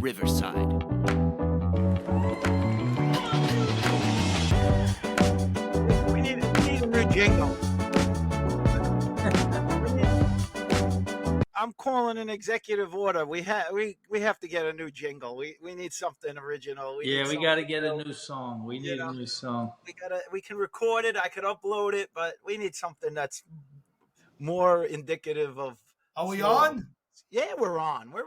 Riverside. We need a new jingle. I'm calling an executive order. We have to get a new jingle. We need something original. We got to get a new song. We need a new song. We can record it. I could upload it, but we need something that's more indicative of. Are we on? Yeah, we're on. We're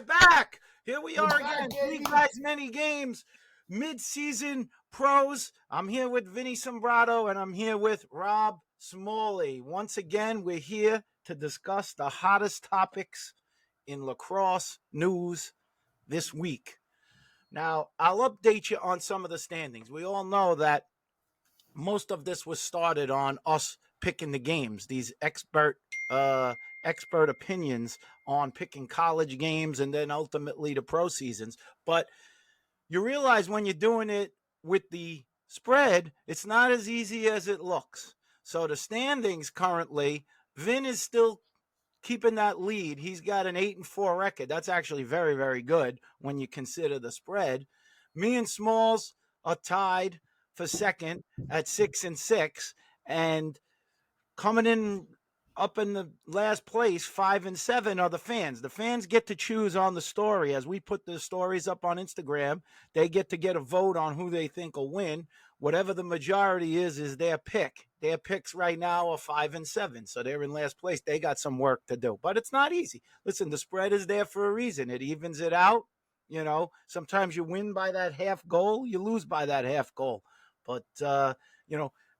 back. Here we are again. Three guys, many games. Mid-season pros. I'm here with Vinny Sombrato, and I'm here with Rob Smalley. Once again, we're here to discuss the hottest topics in lacrosse news this week. Now, I'll update you on some of the standings. We all know that most of this was started on us picking the games, these expert opinions on picking college games and then ultimately the pro seasons. But you realize when you're doing it with the spread, it's not as easy as it looks. So the standings currently, Vin is still keeping that lead. He's got an 8-4 record. That's actually very, very good when you consider the spread. Me and Smalls are tied for second at 6-6, and coming in up in the last place, 5-7, are the fans. The fans get to choose on the story. As we put the stories up on Instagram, they get a vote on who they think will win. Whatever the majority is their pick. Their picks right now are 5-7, so they're in last place. They got some work to do, but it's not easy. Listen, the spread is there for a reason. It evens it out. You know, sometimes you win by that half goal, you lose by that half goal. But,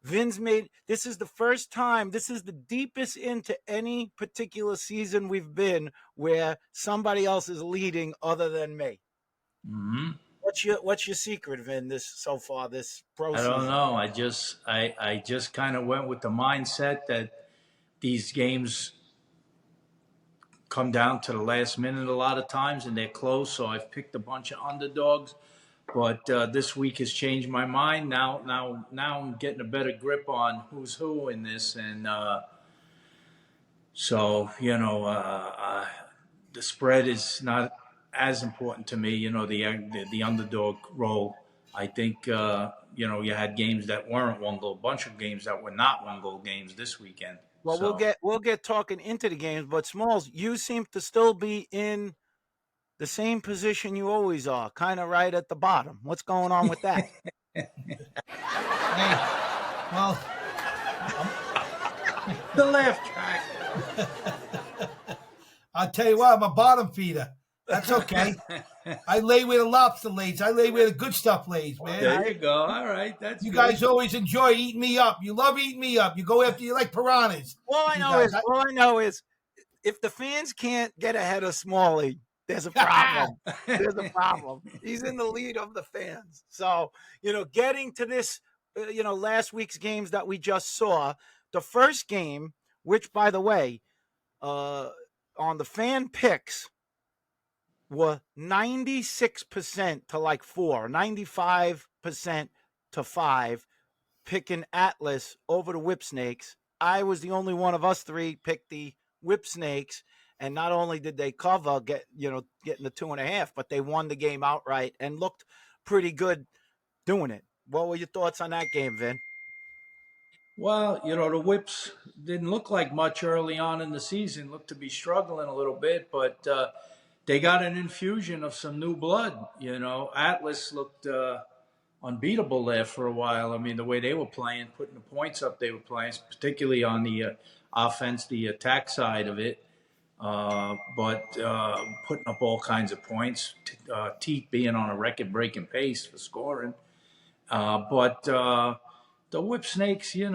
Vin's this is the first time, this is the deepest into any particular season we've been where somebody else is leading other than me. Mm-hmm. What's your secret, Vin, this pro season? I don't know. I just kind of went with the mindset that these games come down to the last minute a lot of times and they're close. So I've picked a bunch of underdogs. But this week has changed my mind. Now I'm getting a better grip on who's who in this, and the spread is not as important to me. You know, the underdog role. I think you had games that weren't one goal, a bunch of games that were not one goal games this weekend. Well, we'll get talking into the games, but Smalls, you seem to still be in the same position you always are, kind of right at the bottom. What's going on with that? Hey, well, the laugh track. I'll tell you what, I'm a bottom feeder. That's okay. I lay where the lobster lays. I lay where the good stuff lays, man. There you go. All right, that's you good. guys always enjoy eating me up. You love eating me up. You go after you like piranhas. All I know is, if the fans can't get ahead of Smalley, there's a problem. There's a problem. He's in the lead of the fans. So, getting to this, last week's games that we just saw, the first game, which, by the way, on the fan picks, were 96% to like 4, 95% to 5, picking Atlas over the Whip Snakes. I was the only one of us three picked the Whip Snakes. And not only did they cover, getting the 2.5, but they won the game outright and looked pretty good doing it. What were your thoughts on that game, Vin? Well, the Whips didn't look like much early on in the season, looked to be struggling a little bit, but they got an infusion of some new blood. Atlas looked unbeatable there for a while. I mean, the way they were playing, putting the points up they were playing, particularly on the offense, the attack side of it. But putting up all kinds of points, Teeth being on a record-breaking pace for scoring. But the Whip Snakes, they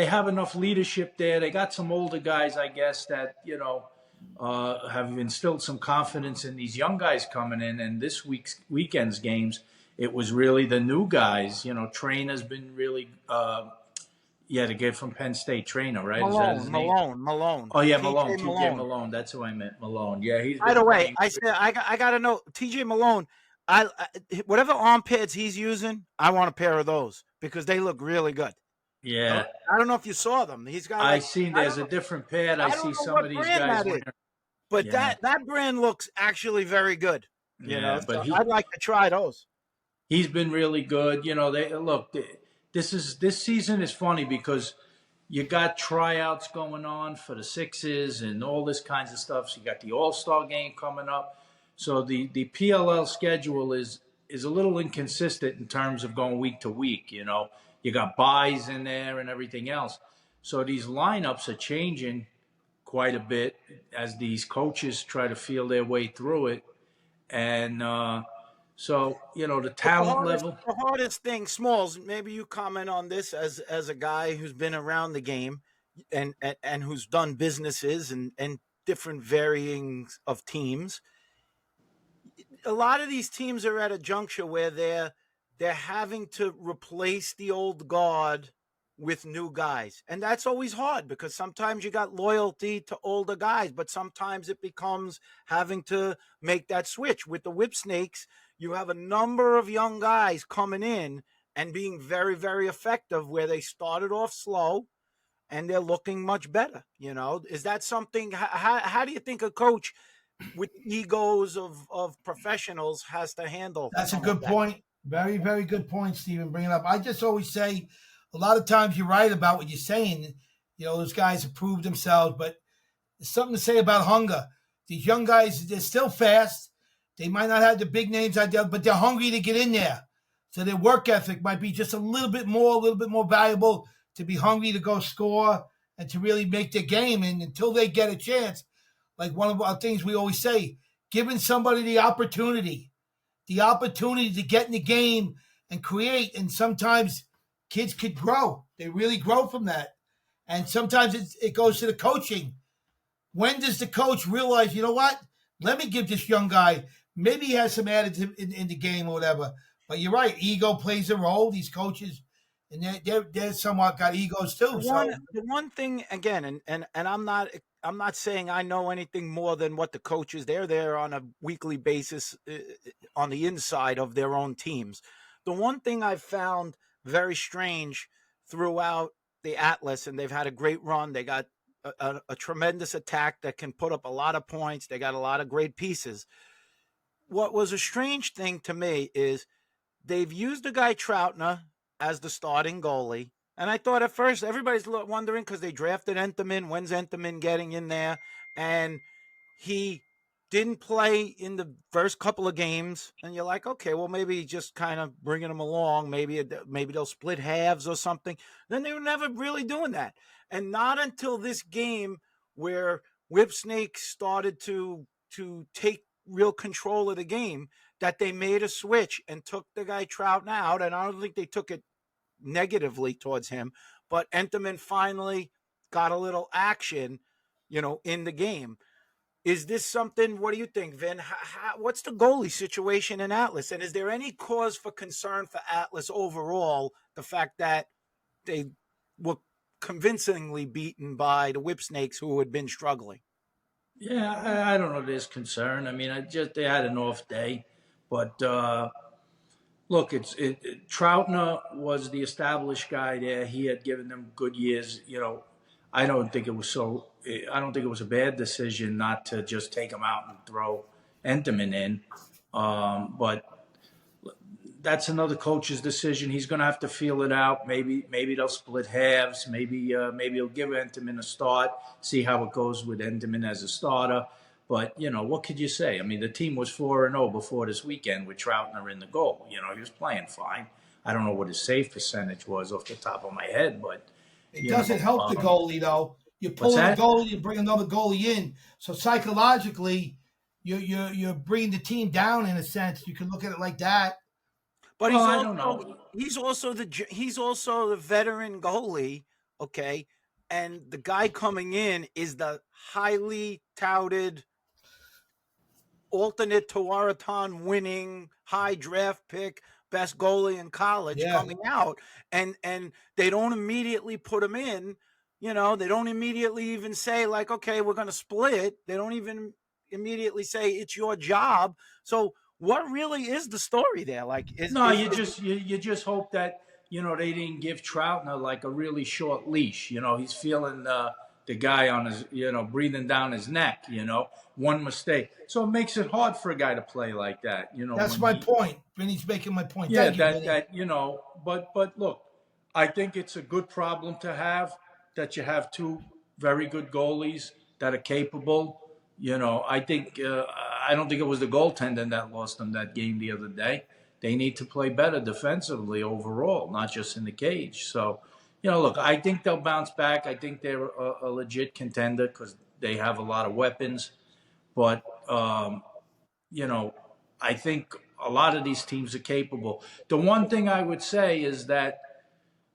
have enough leadership there. They got some older guys, I guess, that, have instilled some confidence in these young guys coming in. And this weekend's games, it was really the new guys. Trainer's been really the kid from Penn State, Trainer, right? Malone. Oh, yeah, Malone. TJ Malone. That's who I meant, Malone. Yeah, he's. By the way, I said I got to know TJ Malone. Whatever arm pads he's using, I want a pair of those because they look really good. Yeah. I don't know if you saw them. He's got. I seen there's a different pad. I see some of these guys wearing. But Yeah, that brand looks actually very good. yeah, So but I'd like to try those. he's been really good. This season is funny because you got tryouts going on for the sixes and all this kinds of stuff. So you got the All-Star game coming up. So the PLL schedule is a little inconsistent in terms of going week to week. You got buys in there and everything else. So these lineups are changing quite a bit as these coaches try to feel their way through it. And the But talent level. the hardest thing, Smalls. Maybe you comment on this as a guy who's been around the game, and who's done businesses and different varying of teams. A lot of these teams are at a juncture where they're having to replace the old guard with new guys. And that's always hard because sometimes you got loyalty to older guys, but sometimes it becomes having to make that switch. With the Whip Snakes, you have a number of young guys coming in and being very, very effective where they started off slow and they're looking much better. Is that something? How do you think a coach with egos of professionals has to handle That's a some of good that? point. Very, very good point, Stephen, bringing up. I just always say a lot of times you're right about what you're saying. Those guys have proved themselves, but there's something to say about hunger. These young guys, they're still fast. They might not have the big names out there, but they're hungry to get in there. So their work ethic might be just a little bit more valuable to be hungry to go score and to really make their game. And until they get a chance, like one of our things we always say, giving somebody the opportunity to get in the game and create. And sometimes kids could grow. They really grow from that. And sometimes it goes to the coaching. When does the coach realize, you know what? Let me give this young guy, maybe he has some attitude in the game or whatever. But you're right. Ego plays a role. These coaches, and they're somewhat got egos too. So The one thing again, and I'm not saying I know anything more than what the coaches. They're there on a weekly basis on the inside of their own teams. The one thing I've found very strange throughout the Atlas, and they've had a great run. They got a tremendous attack that can put up a lot of points. They got a lot of great pieces. What was a strange thing to me is they've used the guy Troutner as the starting goalie. And I thought at first everybody's wondering because they drafted Enterman. When's Enterman getting in there? And he didn't play in the first couple of games. And you're like, okay, well, maybe just kind of bringing him along. Maybe they'll split halves or something. Then they were never really doing that. And not until this game where Whipsnake started to take real control of the game that they made a switch and took the guy Troutner out. And I don't think they took it negatively towards him, but Enterman finally got a little action, in the game. Is this something? What do you think, Vin? What's the goalie situation in Atlas? And is there any cause for concern for Atlas overall? The fact that they were convincingly beaten by the Whipsnakes who had been struggling. Yeah, I don't know. There's concern. I mean, they had an off day, but look, Troutner was the established guy there. He had given them good years. I don't think it was a bad decision not to just take him out and throw Enterman in. But that's another coach's decision. He's going to have to feel it out. Maybe they'll split halves. Maybe he'll give Enterman a start, see how it goes with Enterman as a starter. But, what could you say? I mean, the team was 4-0 before this weekend with Troutner in the goal. He was playing fine. I don't know what his save percentage was off the top of my head, but it doesn't help the goalie, though. You pull the goalie, you bring another goalie in. So psychologically, you're bringing the team down in a sense. You can look at it like that. But I don't know. He's also the veteran goalie, okay? And the guy coming in is the highly touted alternate Tuaraton winning high draft pick, best goalie in college coming out, and they don't immediately put him in. They don't immediately even say like, okay, we're going to split. They don't even immediately say it's your job. So what really is the story there? Like, you just hope that they didn't give Troutner like a really short leash. He's feeling the guy on his, breathing down his neck, one mistake. So it makes it hard for a guy to play like that, That's my point. Vinny's making my point. yeah, Thank you, Vinny. but look, I think it's a good problem to have that you have two very good goalies that are capable. I think I don't think it was the goaltender that lost them that game the other day. They need to play better defensively overall, not just in the cage. So, look, I think they'll bounce back. I think they're a legit contender because they have a lot of weapons. But I think a lot of these teams are capable. The one thing I would say is that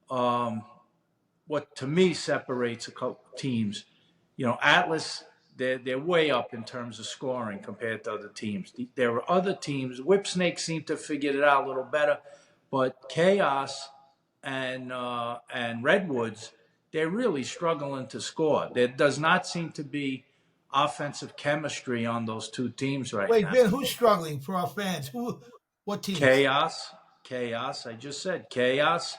what to me separates a couple teams, Atlas, they're way up in terms of scoring compared to other teams. There are other teams. Whipsnake seem to figure it out a little better, but Chaos and Redwoods, they're really struggling to score. There does not seem to be offensive chemistry on those two teams right Wait, now. Vin, who's struggling for our fans? What teams? Chaos. I just said Chaos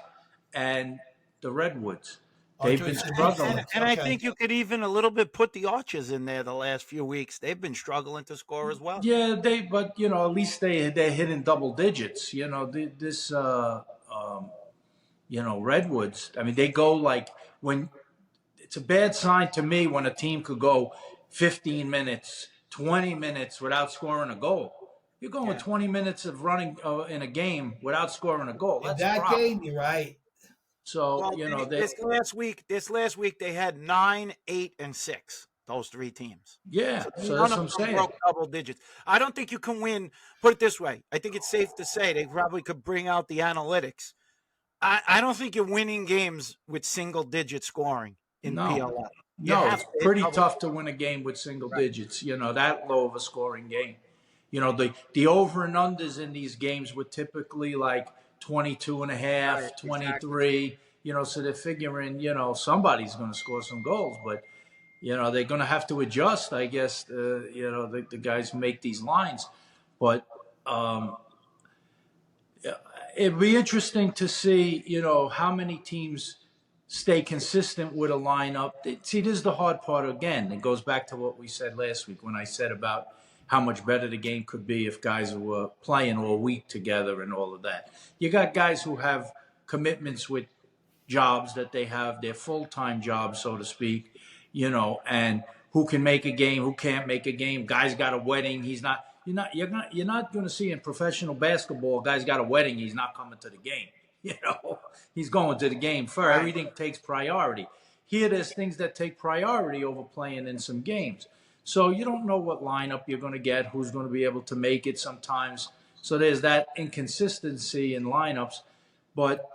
and the Redwoods. They've been struggling. And I think you could even a little bit put the Archers in there the last few weeks. They've been struggling to score as well. Yeah, but at least they're hitting double digits. Redwoods. I mean, they go like when it's a bad sign to me when a team could go 15 minutes, 20 minutes without scoring a goal. You're going 20 minutes of running in a game without scoring a goal. In that game, you're right. So this last week they had 9, 8, and 6. Those three teams. Yeah, so that's what I'm saying. Broke double digits. I don't think you can win. Put it this way: I think it's safe to say they probably could bring out the analytics. I don't think you're winning games with single-digit scoring in PLL. It's pretty tough to win a game with single digits. That low of a scoring game. The over and unders in these games were typically like 22 and a half, 23, so they're figuring, somebody's going to score some goals, but, they're going to have to adjust, I guess, the guys make these lines. But it'd be interesting to see, how many teams stay consistent with a lineup. See, this is the hard part again. It goes back to what we said last week when I said about how much better the game could be if guys were playing all week together and all of that. You got guys who have commitments with jobs that they have, their full-time jobs, so to speak, and who can make a game, who can't make a game. Guy's got a wedding, he's not. You're not going to see in professional basketball, guy's got a wedding, he's not coming to the game. He's going to the game first. Right. Everything takes priority. Here, there's things that take priority over playing in some games. So you don't know what lineup you're going to get, who's going to be able to make it sometimes. So there's that inconsistency in lineups. But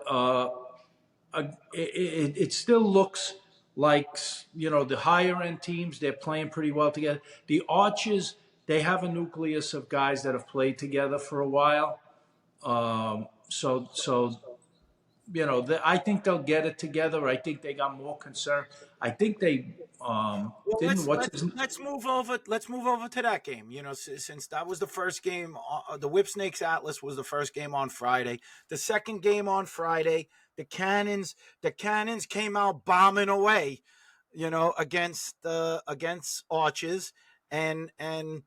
it still looks like, the higher-end teams, they're playing pretty well together. The Archers, they have a nucleus of guys that have played together for a while. I think they'll get it together. I think they got more concern. I think they let's move over. Let's move over to that game. Since that was the first game, the Whipsnakes Atlas was the first game on Friday. The second game on Friday, the Cannons came out bombing away, against Arches, and they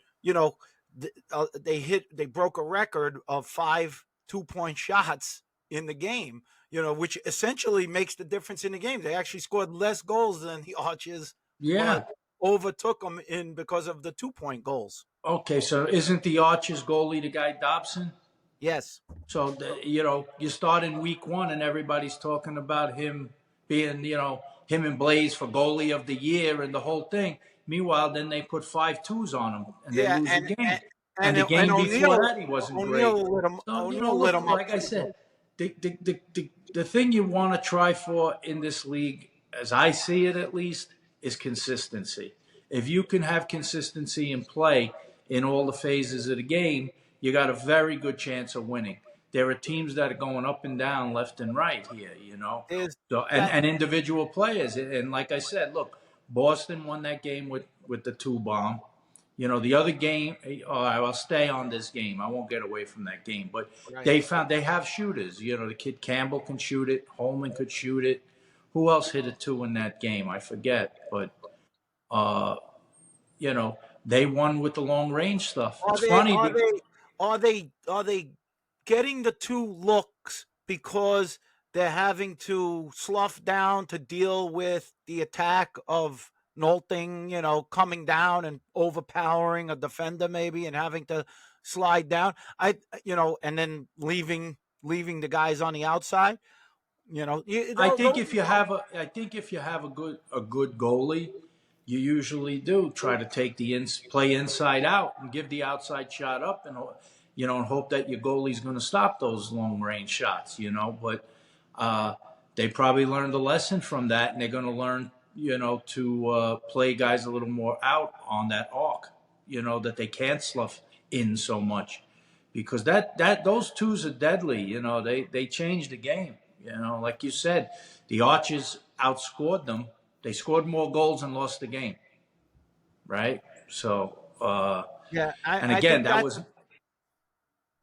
broke a record of 5 2-point shots in the game, which essentially makes the difference in the game. They actually scored less goals than the Archers. Yeah. Overtook them because of the 2-point goals. Okay, so isn't the Archers goalie the guy Dobson? Yes. So, you start in week 1 and everybody's talking about him being, him and Blaze for goalie of the year and the whole thing. Meanwhile, then they put 5 2s on him and they lose the game. And the game before that, he wasn't great. Lit him up. Like I said, the thing you want to try for in this league, as I see it at least, is consistency. If you can have consistency in play in all the phases of the game, you got a very good chance of winning. There are teams that are going up and down, left and right here, So and individual players. And like I said, look, Boston won that game with the 2-bomb. The other game, I'll stay on this game. I won't get away from that game. But they have shooters. The kid Campbell can shoot it. Holman could shoot it. Who else hit a 2 in that game? I forget. But Uh, you know, they won with the long range stuff. Are It's they funny. are they getting the two looks because they're having to slough down to deal with the attack of Nolting, coming down and overpowering a defender maybe and having to slide down. And then leaving the guys on the outside. I think if you have a good goalie, you usually do try to take play inside out and give the outside shot up, and and hope that your goalie's going to stop those long range shots. But uh, they probably learned a lesson from that, and they're going to learn to play guys a little more out on that arc. That they can't slough in so much, because that those twos are deadly. They changed the game. Like you said, the Archers outscored them. They scored more goals and lost the game, right? So, Yeah, and I again, think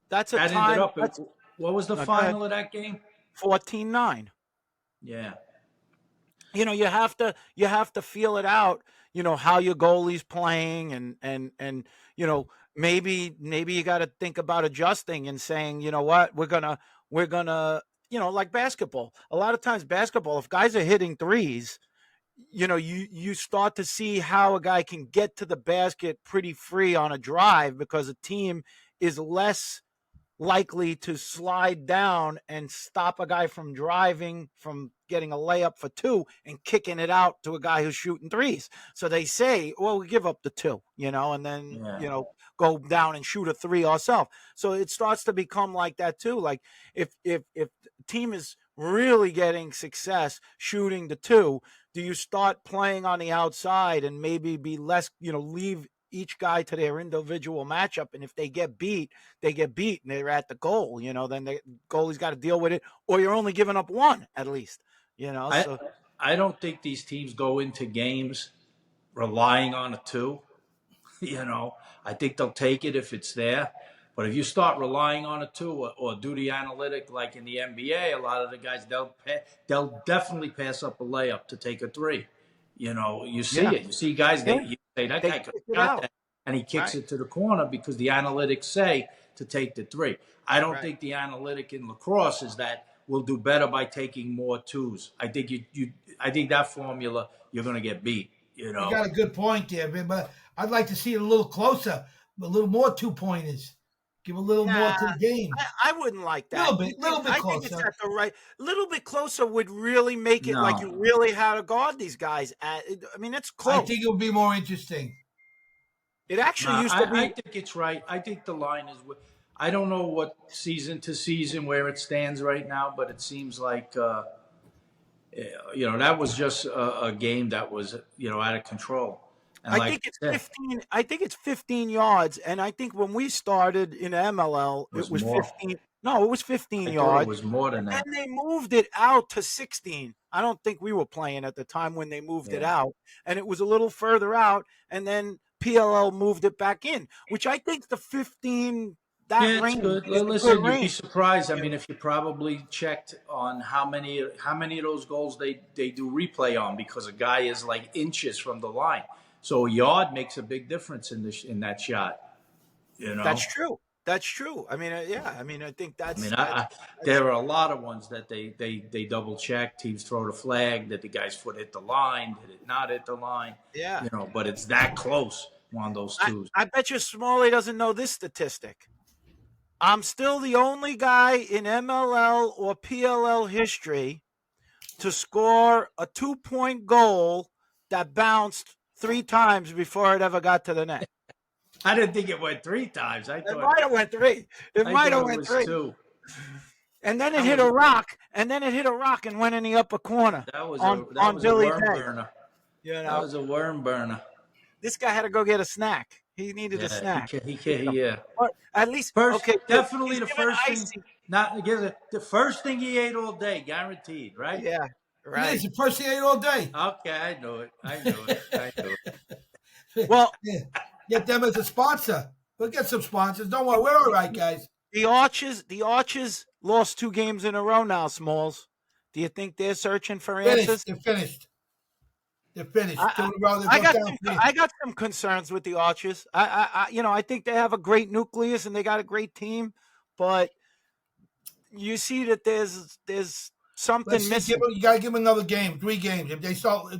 that's a that ended time. up. What was the No, go ahead. final of that game? 14-9. Yeah, You have to feel it out, how your goalie's playing and maybe you got to think about adjusting and saying, you know what, we're going to like basketball. A lot of times basketball, if guys are hitting threes, you start to see how a guy can get to the basket pretty free on a drive because a team is less likely to slide down and stop a guy from driving, from getting a layup for two and kicking it out to a guy who's shooting threes. So they say, well, we give up the two, and then, yeah. go down and shoot a three ourselves. So it starts to become like that too. Like if the team is really getting success shooting the two, do you start playing on the outside and maybe be less, leave each guy to their individual matchup, and if they get beat and they're at the goal, then the goalie's got to deal with it, or you're only giving up one at least, so I don't think these teams go into games relying on a two. I think they'll take it if it's there. But if you start relying on a two or do the analytic like in the NBA, a lot of the guys they'll definitely pass up a layup to take a three. You see yeah, it. You see guys you say that they guy could kick have it shot out, that, and he kicks right, it to the corner because the analytics say to take the three. I don't right. think the analytic in lacrosse is that we'll do better by taking more twos. I think I think that formula you're going to get beat. You got a good point there, but I'd like to see it a little closer, a little more 2-pointers. Give a little more to Nah, the game. I wouldn't like A that. little bit I think it's closer. at the right, little bit closer would really make it like you No, really had to guard these guys. I mean, it's I close. think it would be more interesting. It no, actually used to I be. think it's right. I think the line is. I don't know what season to season where it stands right now, but it seems like that was just a game that was out of control. And I like think it's I said, 15. I think it's 15 yards, and I think when we started in MLL, it it was was more. 15. No, it was 15 I thought it yards, was more than and that. then they moved it out to 16. I don't think we were playing at the time when they moved it Yeah. out, and it was a little further out, and then PLL moved it back in, which I think the 15 that Yeah, it's range good. is a good Listen, you'd be range. surprised. I You mean, know? if you probably checked on how many of those goals they do replay on because a guy is like inches from the line. So a yard makes a big difference in that shot. You That's know, true. That's true. I mean, yeah. I mean, I think I mean, that's there are a lot of ones that they double check. Teams throw the flag that the guy's foot hit the line, did it not hit the line? yeah. But it's that close on those twos. I bet you Smalley doesn't know this statistic. I'm still the only guy in MLL or PLL history to score a 2-point goal that bounced 3 times before it ever got to the net. I didn't think it went 3 times. It might have went 3. It I might thought have it went was 3. 2. And then it That hit was a rock, and went in the upper corner that was on a Billy's worm head. burner. You That know, was a worm burner. this guy had to go get a snack. He needed a Yeah, snack. yeah. But at least, First, okay, good. definitely He's the giving first thing. icy. Not the first thing he ate all day, guaranteed, right? Yeah, Yeah, right. it's the first thing I ate all day. Okay, I knew it. I knew it. Well, Yeah. Get them as a sponsor. We'll get some sponsors. Don't worry. We're all right, guys. the Archers lost 2 games in a row now, Smalls. Do you think they're searching for answers? Finished. They're finished. They're finished. Two in a row. They I go got down some, three. I got some concerns with the Archers. I think they have a great nucleus and they got a great team, but you see that there's something Let's see. missing. You got to give them another game. 3 games. If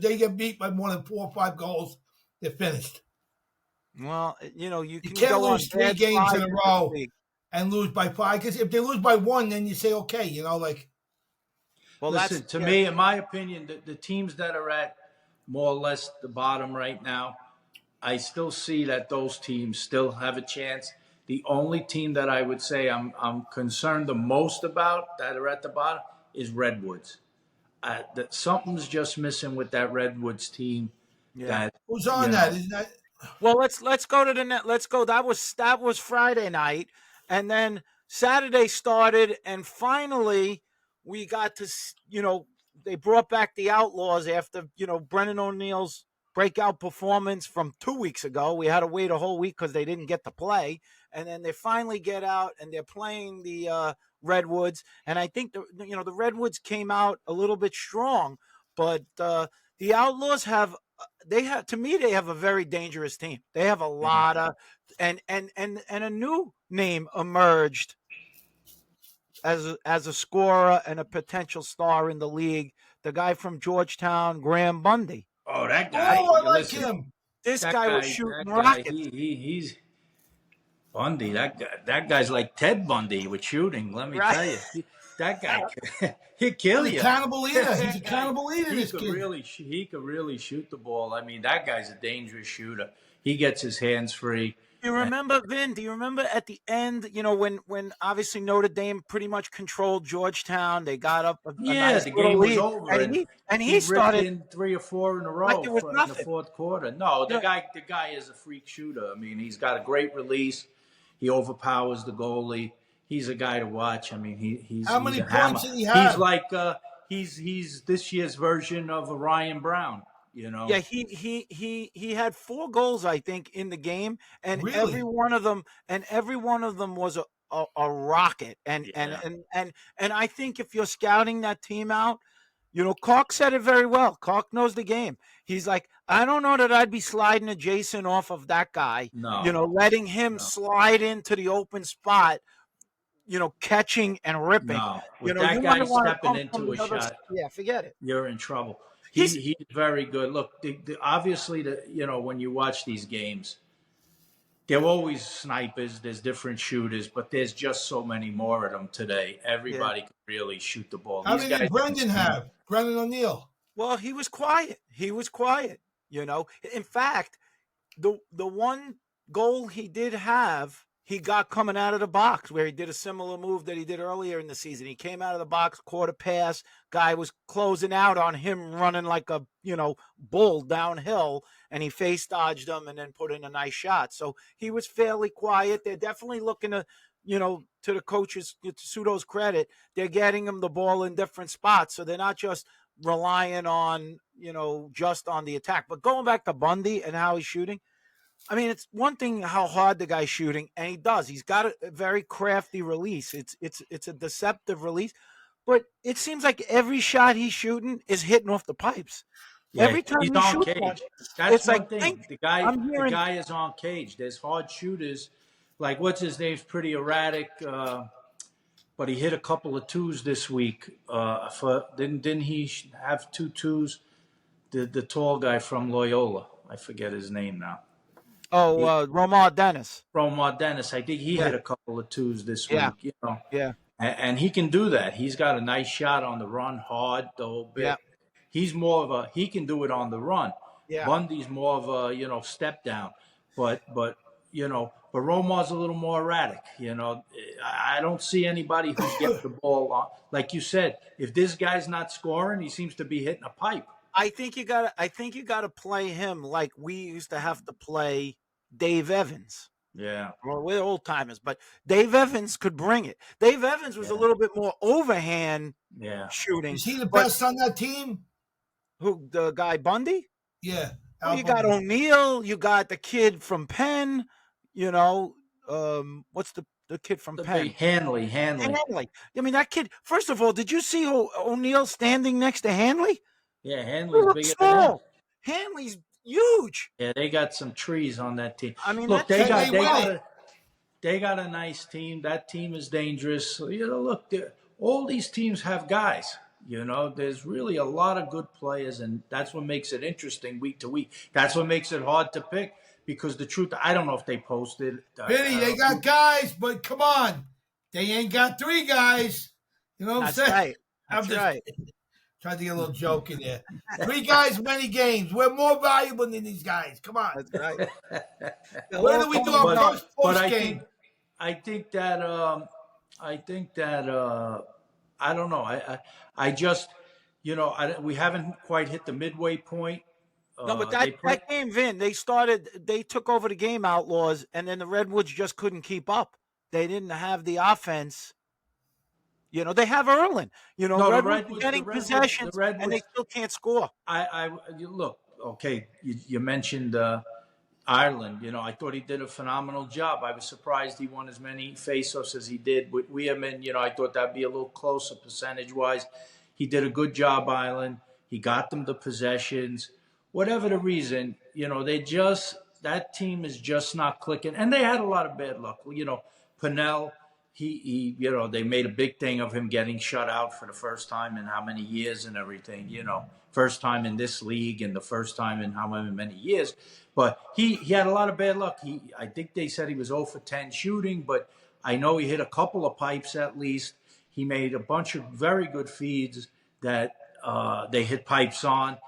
they get beat by more than 4 or 5 goals, they're finished. Well, you You can can't go on lose 3 bad games in strides a in this row league. and lose by 5. Because if they lose by 1, then you say, okay, like. Well, Listen, to me, in my opinion, the teams that are at more or less the bottom right now, I still see that those teams still have a chance. The only team that I would say I'm concerned the most about that are at the bottom is Redwoods. That something's just missing with that Redwoods team. Yeah. That Who's on that? Isn't that? Well, let's go to the net. Let's go. That was Friday night, and then Saturday started, and finally we got to they brought back the Outlaws after Brennan O'Neill's breakout performance from 2 weeks ago. We had to wait a whole week because they didn't get to play, and then they finally get out and they're playing the Redwoods, and I think the Redwoods came out a little bit strong, but the Outlaws they have a very dangerous team. They have a lot of and a new name emerged as a scorer and a potential star in the league. The guy from Georgetown, Graham Bundy. Oh, that guy! Oh, I like Listen, him. This guy was shooting rockets. He's Bundy. That guy's like Ted Bundy with shooting. Let me tell you, that guy he'd kill you. He's a cannibal leader. He's a cannibal leader. He This could kid. he could really shoot the ball. I mean, that guy's a dangerous shooter. He gets his hands free. Do you remember, Vin? Do you remember at the end, when obviously Notre Dame pretty much controlled Georgetown? They got up a nice the little game was lead, over, and he ripped started in 3 or 4 in a row like it was in the nothing. fourth quarter. No, the guy is a freak shooter. I mean, he's got a great release. He overpowers the goalie. He's a guy to watch. I mean, he's How many a points hammer. did he have? He's like he's this year's version of a Ryan Brown. Yeah, he had 4 goals, I think, in the game, and Really? every one of them was a rocket. And I think if you're scouting that team out, Cork said it very well. Cork knows the game. He's like, I don't know that I'd be sliding a Jason off of that guy. No. Letting him slide into the open spot, catching and ripping. No, with that guy stepping into a shot, forget it. You're in trouble. He's very good. Look, obviously, when you watch these games, there are always snipers. There's different shooters, but there's just so many more of them today. Everybody can really shoot the ball. How many did Brendan have? Brendan O'Neill. Well, he was quiet. In fact, the one goal he did have, he got coming out of the box where he did a similar move that he did earlier in the season. He came out of the box, caught a pass. Guy was closing out on him, running like a, bull downhill, and he face dodged him and then put in a nice shot. So he was fairly quiet. They're definitely looking to, to the coaches, to Pseudo's credit, they're getting him the ball in different spots. So they're not just relying on, just on the attack. But going back to Bundy and how he's shooting, I mean, it's one thing how hard the guy's shooting, and he does. He's got a very crafty release. It's a deceptive release, but it seems like every shot he's shooting is hitting off the pipes. Yeah, every time he's he on shoots cage. one, That's it's one like, thing. The guy is on cage. There's hard shooters, like what's his name's pretty erratic, but he hit a couple of 2s this week. Didn't he have 2 2s? The tall guy from Loyola, I forget his name now. Romar Dennis. Romar Dennis, I think he hit a couple of 2s this week. Yeah. And he can do that. He's got a nice shot on the run, hard the whole bit. Yeah. He's more of he can do it on the run. Yeah. Bundy's more of a step down, but Romar's a little more erratic. I don't see anybody who gets the ball on. Like you said, if this guy's not scoring, he seems to be hitting a pipe. I think you gotta play him like we used to have to play Dave Evans. Yeah. Well, we're old timers, but Dave Evans could bring it. Dave Evans was a little bit more overhand shooting. Is he the best on that team? Who, the guy Bundy? Yeah. Well, you got O'Neal, you got the kid from Penn, what's the kid from Penn? Hanley. I mean, that kid, first of all, did you see O'Neal standing next to Hanley? Yeah, Hanley's bigger small. Hanley's huge. Yeah, they got some trees on that team. I mean, Look, that's they Can got they they win got it? a they got a nice team. That team is dangerous. So, look, all these teams have guys. There's really a lot of good players, and that's what makes it interesting week to week. That's what makes it hard to pick because the truth, I don't know if they posted. Vinny, they got guys, but come on. They ain't got 3 guys. You know what I'm That's saying? right. I'm That's just right. trying to get a little joke in there. 3 guys, many games. We're more valuable than these guys. Come on. That's right. When do we do our but first but post game? I think that I don't know. I just we haven't quite hit the midway point. No, but They play. that game, Vin, they took over the game, Outlaws, and then the Redwoods just couldn't keep up. They didn't have the offense. They have Erlin. No, Redwoods getting The possessions, and they Redwoods. still can't score. You look okay. You mentioned Ireland. I thought he did a phenomenal job. I was surprised he won as many faceoffs as he did with Wehrman. I thought that'd be a little closer percentage wise. He did a good job, Ireland. He got them the possessions. Whatever the reason, that team is just not clicking, and they had a lot of bad luck. Pennell. They made a big thing of him getting shut out for the first time in how many years and everything. First time in this league and the first time in how many years. But he had a lot of bad luck. I think they said he was 0 for 10 shooting, but I know he hit a couple of pipes at least. He made a bunch of very good feeds that they hit pipes on.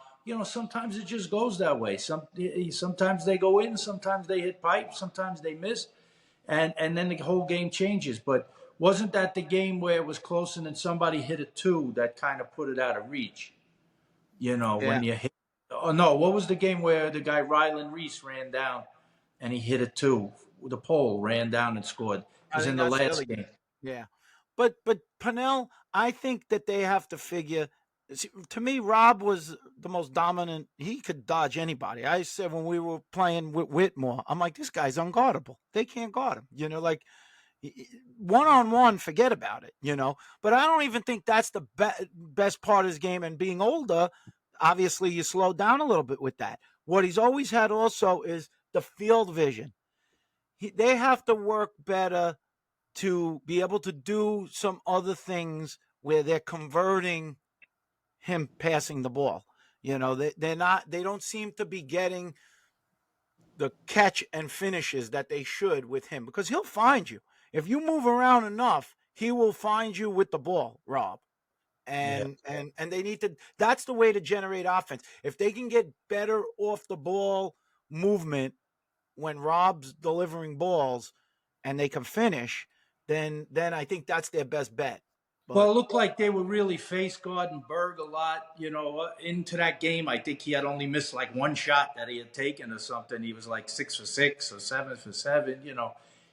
Sometimes it just goes that way. Sometimes they go in, sometimes they hit pipes, sometimes they miss. And then the whole game changes. But wasn't that the game where it was close and then somebody hit a 2 that kind of put it out of reach? When you hit. Oh, no, what was the game where the guy Ryland Reese ran down and he hit a 2? The pole ran down and scored. It was in the last game. Yeah. But Pennell, I think that they have to figure. To me, Rob was the most dominant. He could dodge anybody. I said when we were playing with Whitmore, I'm like, this guy's unguardable. They can't guard him. Like one-on-one, forget about it, But I don't even think that's the best part of his game. And being older, obviously you slow down a little bit with that. What he's always had also is the field vision. They have to work better to be able to do some other things where they're converting him passing the ball. They don't seem to be getting the catch and finishes that they should with him because he'll find you. If you move around enough, he will find you with the ball, Rob. And they need to, that's the way to generate offense. If they can get better off the ball movement when Rob's delivering balls and they can finish, then I think that's their best bet. Well, it looked like they were really face guarding Berg a lot, into that game. I think he had only missed like one shot that he had taken or something. He was like 6 for 6 or 7 for 7.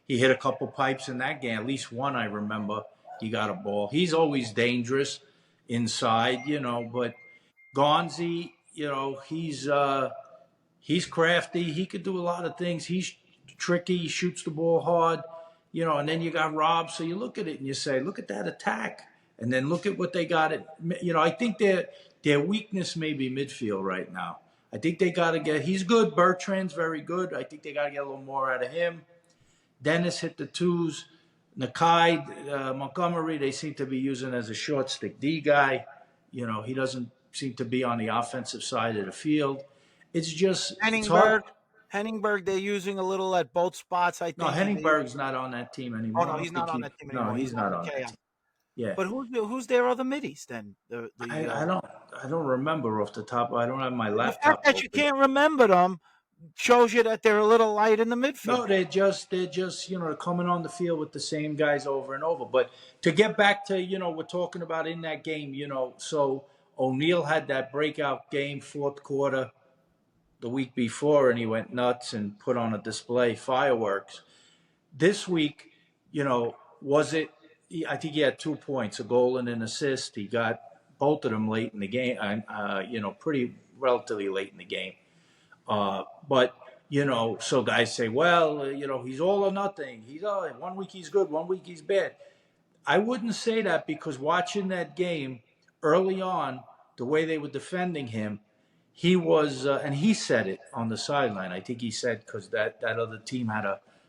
He hit a couple pipes in that game. At least one, I remember. He got a ball. He's always dangerous inside, but Gonzi, he's crafty. He could do a lot of things. He's tricky. He shoots the ball hard. And then you got Rob. So you look at it and you say, look at that attack. And then look at what they got. I think their weakness may be midfield right now. I think they got to he's good. Bertrand's very good. I think they got to get a little more out of him. Dennis hit the 2s. Nakai, Montgomery, they seem to be using as a short stick D guy. He doesn't seem to be on the offensive side of the field. It's just Henningberg, they're using a little at both spots, I think. No, Henningberg's not on that team anymore. Oh, no, he's not on that team anymore. No, he's not on that team. Yeah. But who's their other middies then? I don't remember off the top. I don't have my laptop. The fact that you can't remember them shows you that they're a little light in the midfield. No, they're just coming on the field with the same guys over and over. But to get back to we're talking about in that game, so O'Neal had that breakout game, fourth quarter, the week before, and he went nuts and put on a display, fireworks. This week, was it? I think he had 2 points, a goal and an assist. He got both of them late in the game, pretty relatively late in the game. But so guys say, well, he's all or nothing. He's 1 week he's good, 1 week he's bad. I wouldn't say that because watching that game early on, the way they were defending him, he was, and he said it on the sideline. I think he said because that other team had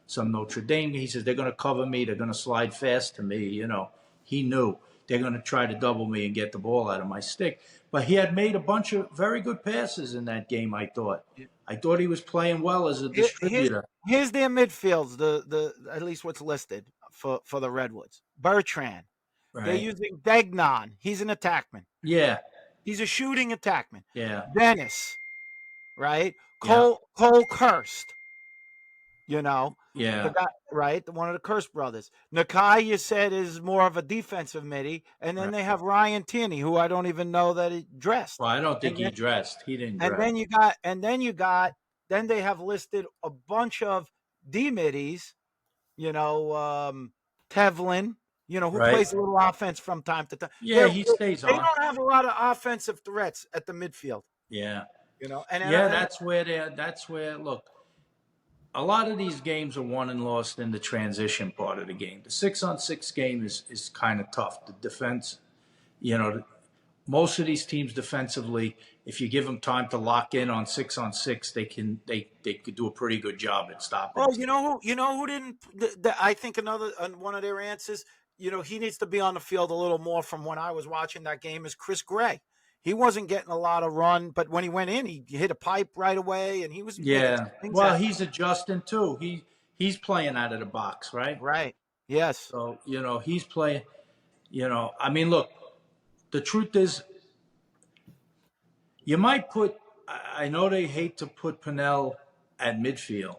some Notre Dame. He says they're going to cover me. They're going to slide fast to me. You know, he knew they're going to try to double me and get the ball out of my stick. But he had made a bunch of very good passes in that game. I thought he was playing well as a distributor. Here's their midfields. The at least what's listed for the Redwoods. Bertrand. Right. They're using Degnan. He's an attackman. Yeah. He's a shooting attackman. Yeah. Dennis, right? Yeah. Cole Kirst, you know. Yeah. The guy, right? One of the Kirst brothers. Nakai, you said, is more of a defensive midi. And then they have Ryan Tierney, who I don't even know that he dressed. Well, I don't think he dressed. He didn't dress. Then they have listed a bunch of D middies, you know, Tevlin, you know, who plays a little offense from time to time. Yeah, he stays on. They don't have a lot of offensive threats at the midfield. Yeah. You know, that's where look, a lot of these games are won and lost in the transition part of the game. The 6-on-6 game is kind of tough. The defense, you know, most of these teams defensively, if you give them time to lock in on 6-on-6, they could do a pretty good job at stopping. Oh, you know who didn't? I think one of their answers. You know, he needs to be on the field a little more. From when I was watching that game, is Chris Gray. He wasn't getting a lot of run, but when he went in, he hit a pipe right away, and he was. Yeah. Well, he's adjusting too. He's playing out of the box, right? Right. Yes. So you know he's playing. You know, I mean, look. The truth is, you might put. I know they hate to put Pennell at midfield,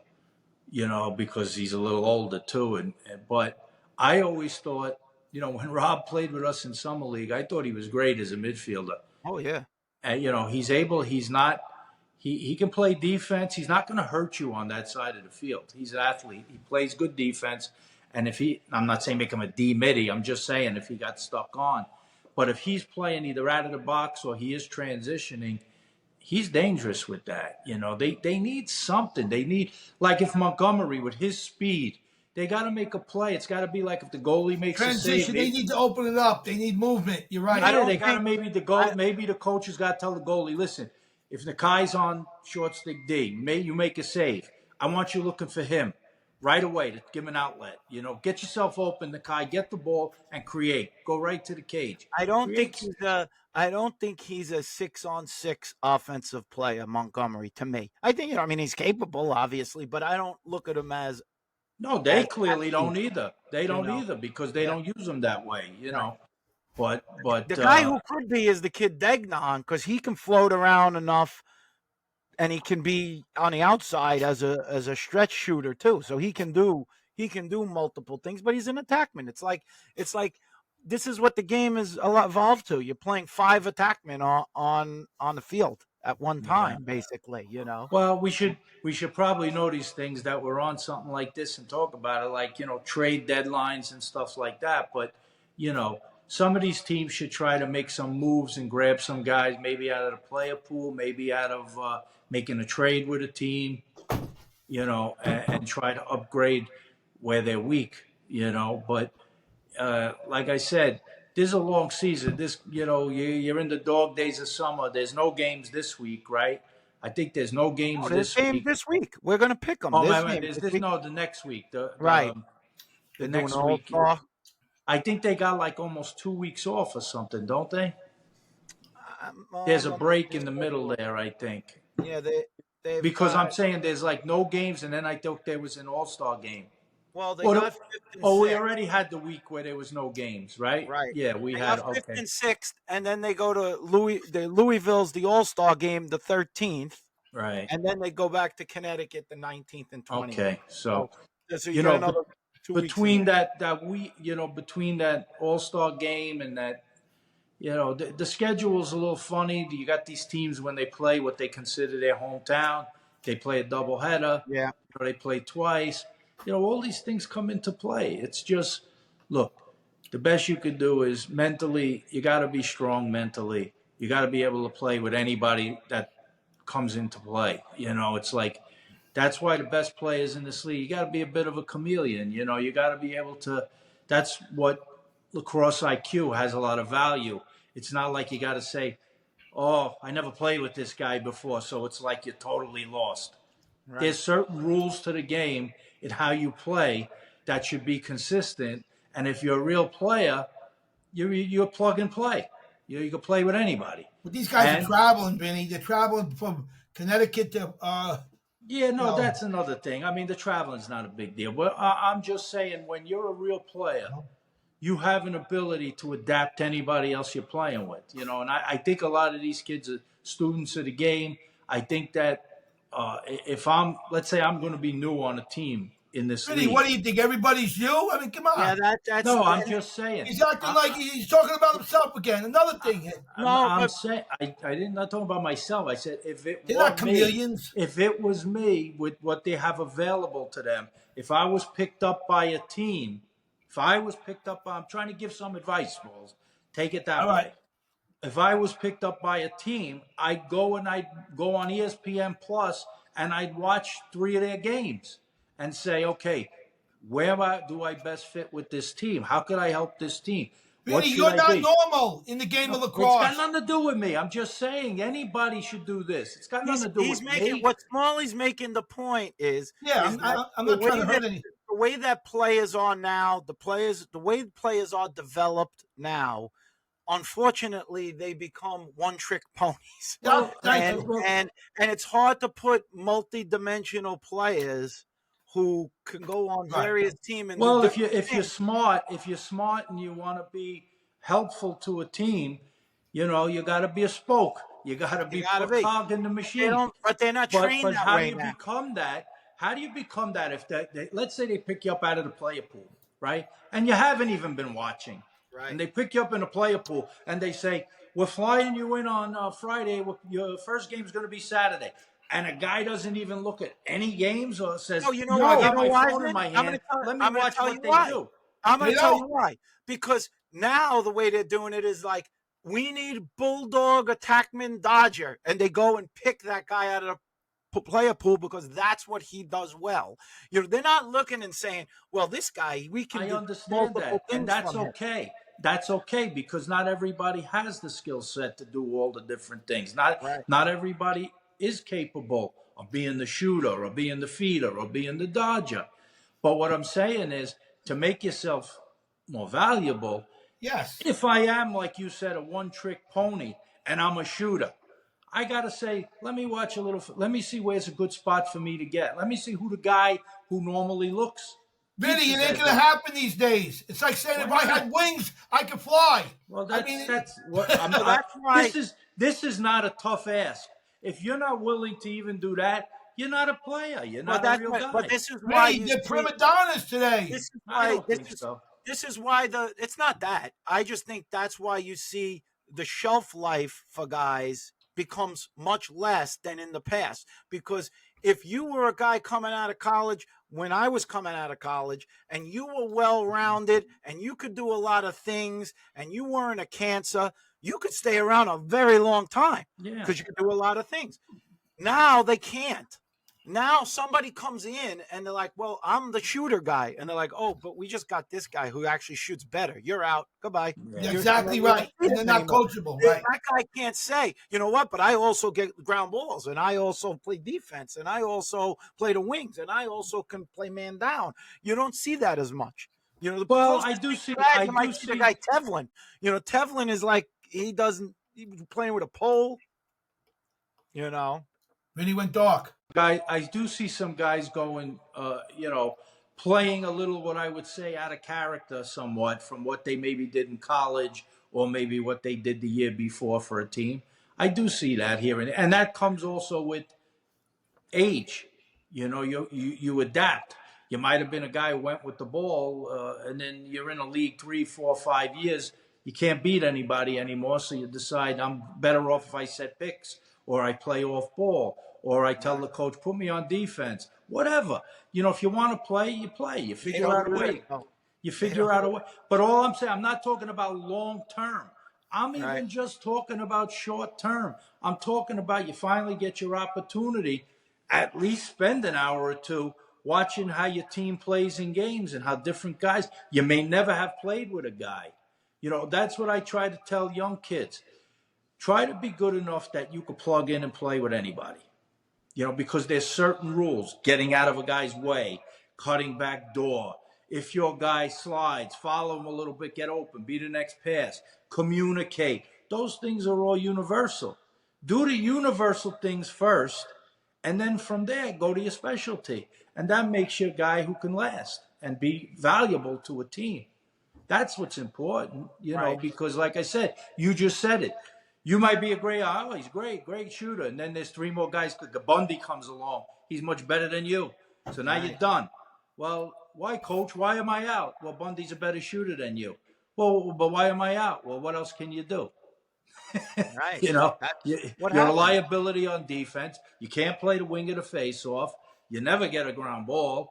you know, because he's a little older too. But I always thought, you know, when Rob played with us in summer league, I thought he was great as a midfielder. Oh yeah. And you know, he's able. He's not. He can play defense. He's not going to hurt you on that side of the field. He's an athlete. He plays good defense. And I'm not saying make him a D midi. I'm just saying if he got stuck on. But if he's playing either out of the box or he is transitioning, he's dangerous with that. You know, they need something. They need, like if Montgomery with his speed, they got to make a play. It's got to be like if the goalie makes transition, a save. they need to open it up. They need movement. You're right. Yeah, they got to maybe the coach has got to tell the goalie, listen, if Nakai's on short stick D, you make a save. I want you looking for him right away to give him an outlet. You know, get yourself open, Nakai, get the ball and create. Go right to the cage. I don't think he's a 6-on-6 offensive player, Montgomery, to me. I think, you know, I mean, he's capable, obviously, but I don't look at him as. No, they clearly don't either. They don't either because they don't use him that way, you know. But the guy who could be is the kid Degnan, because he can float around enough, and he can be on the outside as a stretch shooter too. So he can do multiple things. But he's an attackman. It's like this is what the game is evolved to. You're playing 5 attackmen on the field at one time, basically. You know. Well, we should probably know these things that we're on something like this and talk about it, like, you know, trade deadlines and stuff like that. But you know, some of these teams should try to make some moves and grab some guys, maybe out of the player pool, maybe out of making a trade with a team, you know, and try to upgrade where they're weak, you know. But like I said, this is a long season. This, you know, you're in the dog days of summer. There's no games this week, right? I think there's no games this week. This week. We're going to pick them. Oh, the next week. Right. The next week. I think they got like almost 2 weeks off or something, don't they? There's a break in the middle there, I think. Yeah, because I'm saying there's like no games, and then I thought there was an All-Star game. Well, they got 5th and 6th. We already had the week where there was no games, right? Right. Yeah, we had 5th and 6th, and then they go to Louisville's the All-Star game the 13th. Right. And then they go back to Connecticut the 19th and 20th. Okay, so you know, another 2 weeks between that week, you know, between that All-Star game and that, you know, the schedule is a little funny. You got these teams when they play what they consider their hometown. They play a doubleheader. Yeah. Or they play twice. You know, all these things come into play. It's just, look, the best you could do is mentally, you got to be strong mentally. You got to be able to play with anybody that comes into play. You know, it's like, that's why the best players in this league, you got to be a bit of a chameleon. You know, you got to be able to, that's what lacrosse IQ has a lot of value. It's not like you got to say, oh, I never played with this guy before, so it's like you're totally lost. Right. There's certain rules to the game and how you play that should be consistent. And if you're a real player, you're plug and play. You can play with anybody. But these guys And are traveling, Vinny. They're traveling from Connecticut to. yeah, no, No. that's another thing. I mean, the traveling's not a big deal. But I'm just saying, when you're a real player, you have an ability to adapt to anybody else you're playing with. You know, and I think a lot of these kids are students of the game. I think that if let's say I'm going to be new on a team in this Vinny, league. what do you think? Everybody's you? I mean, come on. Yeah, that's No, I'm just saying. He's acting like he's talking about himself again. Another thing. I'm saying I didn't not talking about myself. I said if it They're were not chameleons. me, if it was me with what they have available to them, if I was picked up by a team, I'm trying to give some advice, Balls. Take it that All way. right. If I was picked up by a team, I'd go on ESPN Plus and I'd watch 3 of their games and say, okay, where do I best fit with this team? How could I help this team? What Vinny, should you're I not be? normal in the game of It's lacrosse. got nothing to do with me. I'm just saying anybody should do this. It's got nothing to do with me. What Smalley's making the point is. Yeah, is I'm not trying to hurt any. The way that players are now, the way players are developed now, unfortunately, they become one-trick ponies. Well, and it's hard to put multi-dimensional players who can go on various teams. Well, if you're smart and you want to be helpful to a team, you know, you got to be a spoke. You got to be a cog in the machine. But they're not trained but that how way do you now. become that? How do you become that if let's say they pick you up out of the player pool, right? And you haven't even been watching. Right. And they pick you up in a player pool and they say, we're flying you in on Friday. Your first game is going to be Saturday. And a guy doesn't even look at any games or says, "Oh, you know I what? got my phone in my hand. Let me watch what they do." I'm going to tell you why. Because now the way they're doing it is like, we need bulldog, attackman, dodger. And they go and pick that guy out of the player pool because that's what he does well. You know, they're not looking and saying, well, this guy, we can I do understand that. things And that's from him. okay. That's okay because not everybody has the skill set to do all the different things. Not everybody is capable of being the shooter or being the feeder or being the dodger. But what I'm saying is to make yourself more valuable. Yes. If I am, like you said, a one-trick pony and I'm a shooter, I got to say, let me watch a little. Let me see where's a good spot for me to get. Let me see who the guy who normally looks. Vinny, it ain't going to happen these days. It's like saying if I had wings, I could fly. Well, that's what that's right. This is not a tough ask. If you're not willing to even do that, you're not a player. You're not a real guy. But this is why Vinny, they're prima donnas today. This is I why. don't think so. This is why it's not that. I just think that's why you see the shelf life for guys becomes much less than in the past. Because if you were a guy coming out of college, when I was coming out of college, and you were well-rounded and you could do a lot of things and you weren't a cancer, you could stay around a very long time because you could do a lot of things. Now they can't. Now somebody comes in and they're like, well, I'm the shooter guy. And they're like, oh, but we just got this guy who actually shoots better. You're out. Goodbye. Yeah, exactly right. And they're not coachable. Right. That guy can't say, you know what, but I also get ground balls and I also play defense and I also play the wings and I also can play man down. You don't see that as much. You know, I do see the guy Tevlin. You know, Tevlin is like, he's playing with a pole, you know. Vinny went dark. I do see some guys going, playing a little what I would say out of character somewhat from what they maybe did in college or maybe what they did the year before for a team. I do see that here. And that comes also with age. You know, you adapt. You might have been a guy who went with the ball and then you're in a league 3, 4, 5 years. You can't beat anybody anymore. So you decide I'm better off if I set picks or I play off ball. Or I tell the coach, put me on defense, whatever. You know, if you want to play, you play. You figure out a way. You figure out a way. But all I'm saying, I'm not talking about long term. I'm even just talking about short term. I'm talking about you finally get your opportunity, at least spend an hour or two watching how your team plays in games and how different guys, you may never have played with a guy. You know, that's what I try to tell young kids. try to be good enough that you could plug in and play with anybody. Because there's certain rules: getting out of a guy's way, cutting back door. If your guy slides, follow him a little bit, get open, be the next pass, communicate. Those things are all universal. Do the universal things first, and then from there, go to your specialty. And that makes you a guy who can last and be valuable to a team. That's what's important, Right. because like I said, you just said it. You might be he's great shooter. And then there's 3 more guys. The Bundy comes along. He's much better than you. So now you're done. Well, why, coach? Why am I out? Well, Bundy's a better shooter than you. Well, but why am I out? Well, what else can you do? Right. You're a liability on defense. You can't play the wing of the face-off. You never get a ground ball,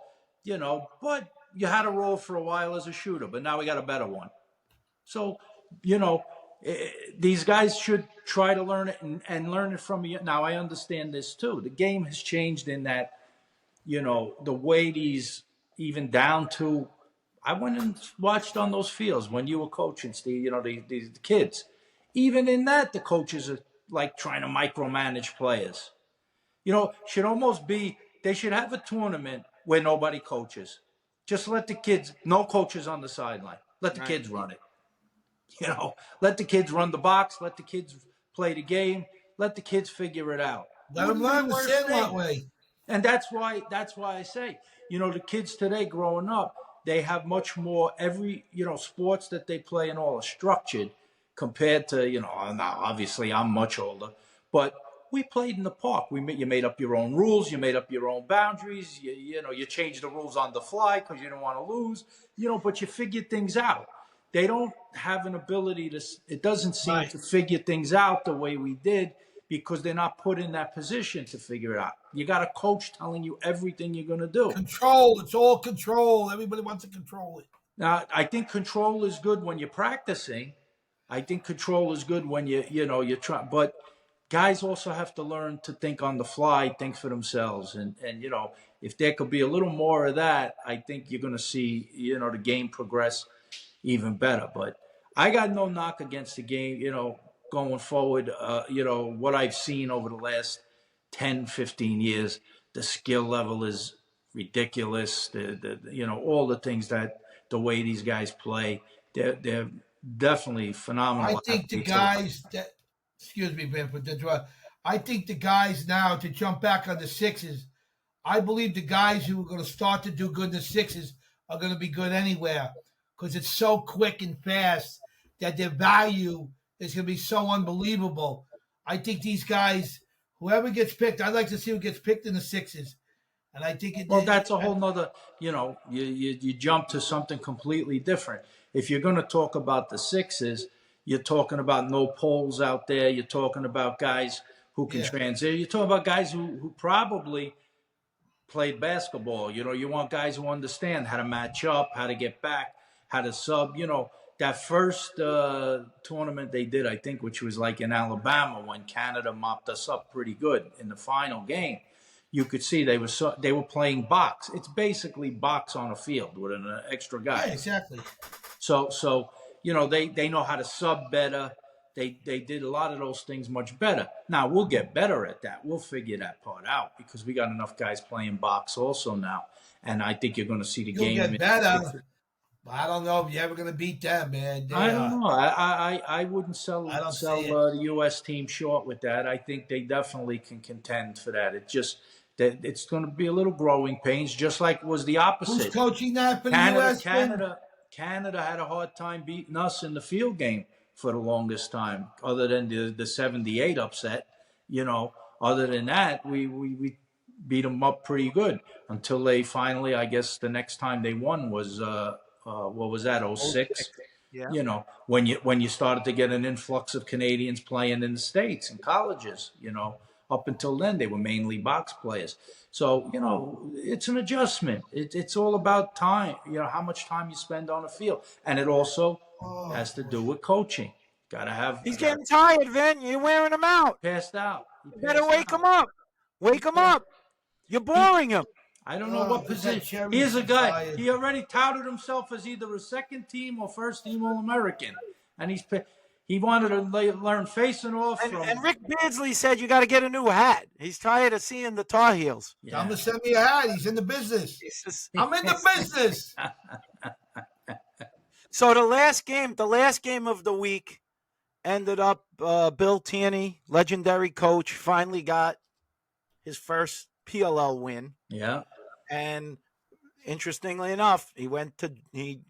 but you had a role for a while as a shooter, but now we got a better one. So, these guys should try to learn it and learn it from you. Now, I understand this too. The game has changed in that, the way these, even down to, I went and watched on those fields when you were coaching, Steve, the kids. Even in that, the coaches are like trying to micromanage players. Should almost be, they should have a tournament where nobody coaches. Just let the kids, no coaches on the sideline. Let the kids run it. Let the kids run the box. Let the kids play the game. Let the kids figure it out. Let them learn the Sandlot way. And that's why I say, the kids today growing up, they have much more, every, sports that they play and all are structured compared to, now obviously I'm much older, but we played in the park. You made up your own rules. You made up your own boundaries. You changed the rules on the fly because you didn't want to lose, but you figured things out. They don't have an ability it doesn't seem to figure things out the way we did because they're not put in that position to figure it out. You got a coach telling you everything you're going to do. Control. It's all control. Everybody wants to control it. Now, I think control is good when you're practicing. I think control is good when you're trying, but guys also have to learn to think on the fly, think for themselves. And if there could be a little more of that, I think you're going to see, the game progress even better. But I got no knock against the game, going forward. What I've seen over the last 10, 15 years, the skill level is ridiculous. All the things that the way these guys play, they're definitely phenomenal. I think the guys that, excuse me, Ben, for the I think the guys now to jump back on the sixes, I believe the guys who are going to start to do good in the sixes are going to be good anywhere because it's so quick and fast that their value is going to be so unbelievable. I think these guys, whoever gets picked, I'd like to see who gets picked in the sixes. And I think that's a whole nother, you jump to something completely different. If you're going to talk about the sixes, you're talking about no poles out there. You're talking about guys who can transition. You're talking about guys who probably played basketball. You want guys who understand how to match up, how to get back, how to sub. That first tournament they did, I think, which was like in Alabama when Canada mopped us up pretty good in the final game. You could see they were playing box. It's basically box on a field with an extra guy. Yeah, exactly. So they know how to sub better. They did a lot of those things much better. Now, we'll get better at that. We'll figure that part out because we got enough guys playing box also now. And I think you're going to see the game. Get better. I don't know if you're ever going to beat them, man. I don't know. I wouldn't sell the U.S. team short with that. I think they definitely can contend for that. It just that it's going to be a little growing pains, just like it was the opposite. Who's coaching that for the U.S.? Canada had a hard time beating us in the field game for the longest time, other than the 78 upset. Other than that, we beat them up pretty good until they finally, I guess the next time they won was, what was that, 06? Yeah. When you started to get an influx of Canadians playing in the States and colleges, up until then, they were mainly box players. So, it's an adjustment. It's all about time, how much time you spend on the field. And it also has to do with coaching. Got to have... He's getting tired, Vin. You're wearing him out. Passed out. You better wake him up. Wake him up. You're boring him. I don't know what position. Here's a guy. He already touted himself as either a second team or first team All-American. And He wanted to learn facing off And from. Rick Beardsley said you got to get a new hat. He's tired of seeing the Tar Heels. Tell him to send me a hat. He's in the business. I'm in the business. So the last game of the week ended up Bill Tierney, legendary coach, finally got his first PLL win. Yeah. And interestingly enough, he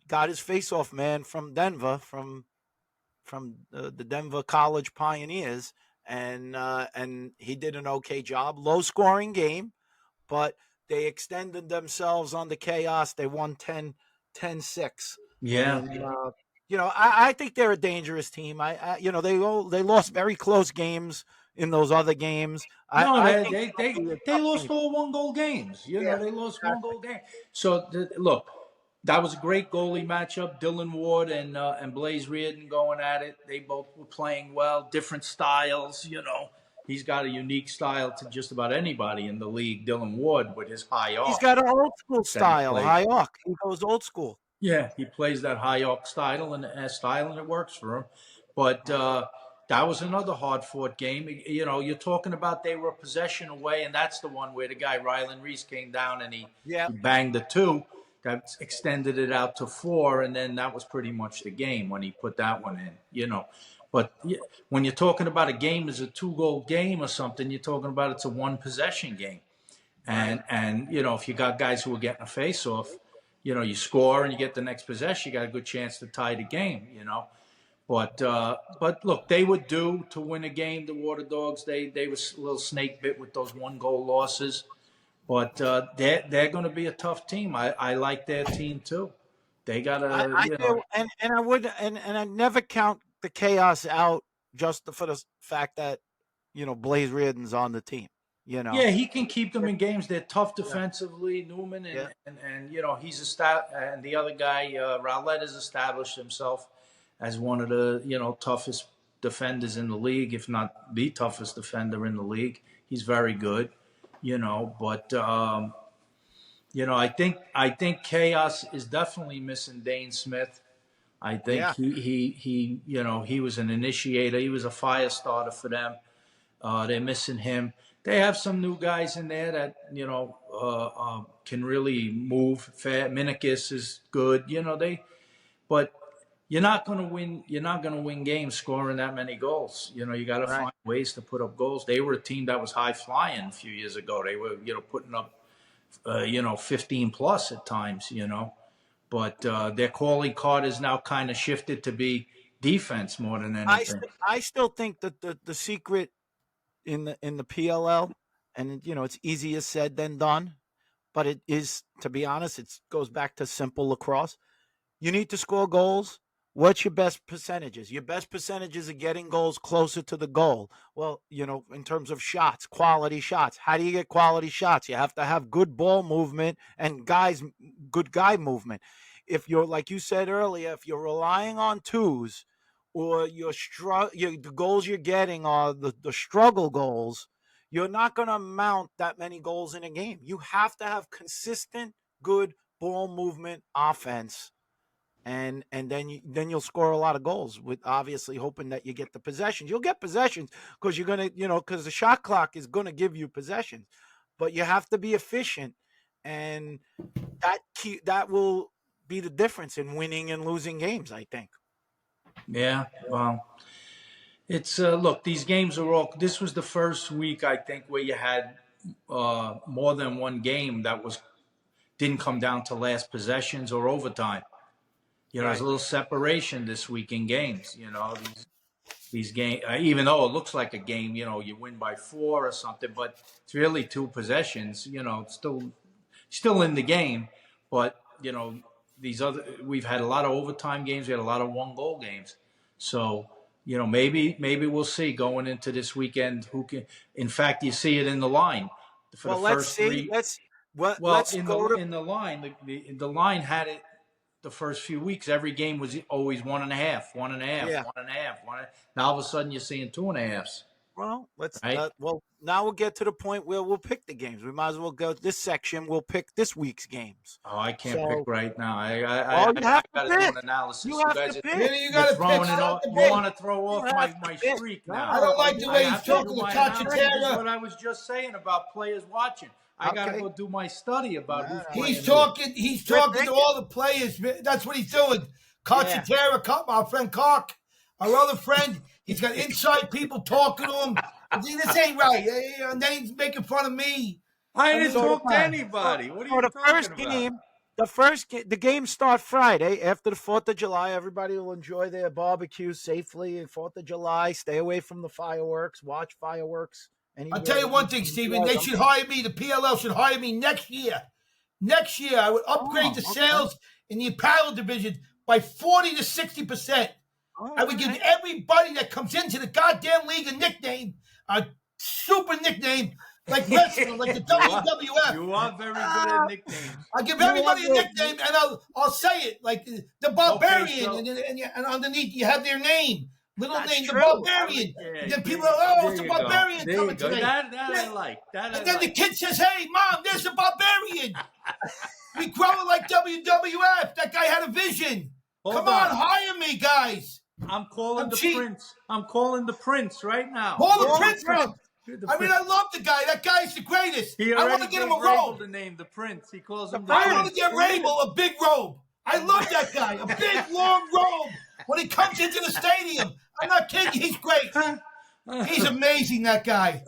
got his face-off man from Denver, from the Denver College Pioneers, and he did an okay job. Low-scoring game, but they extended themselves on the chaos. They won 10-6. Yeah. And, I think they're a dangerous team. They lost very close games in those other games. They lost all 1-goal games. They lost 1-goal games. So look, that was a great goalie matchup. Dylan Ward and Blaze Reardon going at it. They both were playing well, different styles. He's got a unique style to just about anybody in the league. Dylan Ward with his high arc. He's got an old school style, high arc. He goes old school. Yeah, he plays that high arc style and it works for him. But that was another hard-fought game. You're talking about they were possession away, and that's the one where the guy Rylan Reese came down and he banged the 2. That extended it out to 4, and then that was pretty much the game when he put that one in. But when you're talking about a game as a 2-goal game or something, you're talking about it's a 1-possession game. And if you got guys who are getting a face-off, you score and you get the next possession, you got a good chance to tie the game, But look, they were due to win a game, the Water Dogs. They were a little snake bit with those 1-goal losses. But they're going to be a tough team. I like their team too. They got to. I never count the chaos out just for the fact that Blaze Reardon's on the team. Yeah, he can keep them in games. They're tough defensively. Newman and he's and the other guy Rowlett has established himself as one of the toughest defenders in the league, if not the toughest defender in the league. He's very good. But I think Chaos is definitely missing Dane Smith. I think he was an initiator. He was a fire starter for them. They're missing him. They have some new guys in there that can really move. Minikis is good. But you're not going to win. You're not going to win games scoring that many goals. You got to find ways to put up goals. They were a team that was high flying a few years ago. They were, putting up, 15 plus at times. But their calling card is now kind of shifted to be defense more than anything. I still think that the secret in the PLL, and it's easier said than done, but it is, to be honest, it goes back to simple lacrosse. You need to score goals. What's your best percentages? Your best percentages are getting goals closer to the goal. Well, in terms of shots, quality shots. How do you get quality shots? You have to have good ball movement and good guy movement. If you're, like you said earlier, if you're relying on 2s, or the goals you're getting are the struggle goals, you're not going to mount that many goals in a game. You have to have consistent, good ball movement offense. And then you'll score a lot of goals, with obviously hoping that you get the possessions. You'll get possessions because you're going to, because the shot clock is going to give you possessions, but you have to be efficient, and that will be the difference in winning and losing games, I think. Yeah, well, it's look, these games are all. This was the first week, I think, where you had more than one game that didn't come down to last possessions or overtime. There's a little separation this week in games. These games, even though it looks like a game, you win by 4 or something, but it's really 2 possessions. It's still in the game, but we've had a lot of overtime games. We had a lot of 1-goal games. So maybe we'll see going into this weekend who can. In fact, you see it in the line for the first 3. In the line, the line had it. The first few weeks, every game was always 1.5. Now all of a sudden you're seeing 2.5s. Well, let's. Right? Well, now we'll get to the point where we'll pick the games. We might as well go this section. We'll pick this week's games. Oh, I can't pick So, right now. well, you have to got to do pick. an analysis. You You have to guys, pick. Vinny, you you're got to pick throwing it off. something You big. want to throw You off have to my pick. streak No, now. I don't like the I way have he's to do talking to my analysis. This is Cacciatella. what I was just saying about players watching. I got to Okay. go do my study about who's playing. He's who. talking. He's We're talking to thinking. all the players. That's what he's doing. Cacciatella, our friend Cock, our other friend. He's got inside people talking to him. This ain't right. And then he's making fun of me. I didn't So talk to the- anybody. What are you the talking first about? game, the games start Friday after the 4th of July. Everybody will enjoy their barbecue safely. And 4th of July, stay away from the fireworks. Watch fireworks. I'll tell you one thing, Steven. They should hire me. The PLL should hire me next year. Next year, I would upgrade the sales in the apparel division by 40 to 60%. I would give everybody that comes into the goddamn league a nickname, a super nickname, like wrestling, like the WWF. You are very good at nicknames. I'll give everybody a nickname, and I'll say it, like the Barbarian, and underneath you have their name. Little That's name, true. the Barbarian. And then people are, it's the Barbarian coming today. That I like. And then the kid says, hey, Mom, there's a Barbarian. We grow it like WWF. That guy had a vision. Come on, hire me, guys. I'm calling the Prince. I'm calling the Prince right now. Call the Prince, bro. I mean, I love the guy. That guy's the greatest. I want to get him a robe. The name, the Prince. He calls him. I want to get Rabel a big robe. I love that guy. A big, long robe when he comes into the stadium. I'm not kidding. He's great. He's amazing, that guy.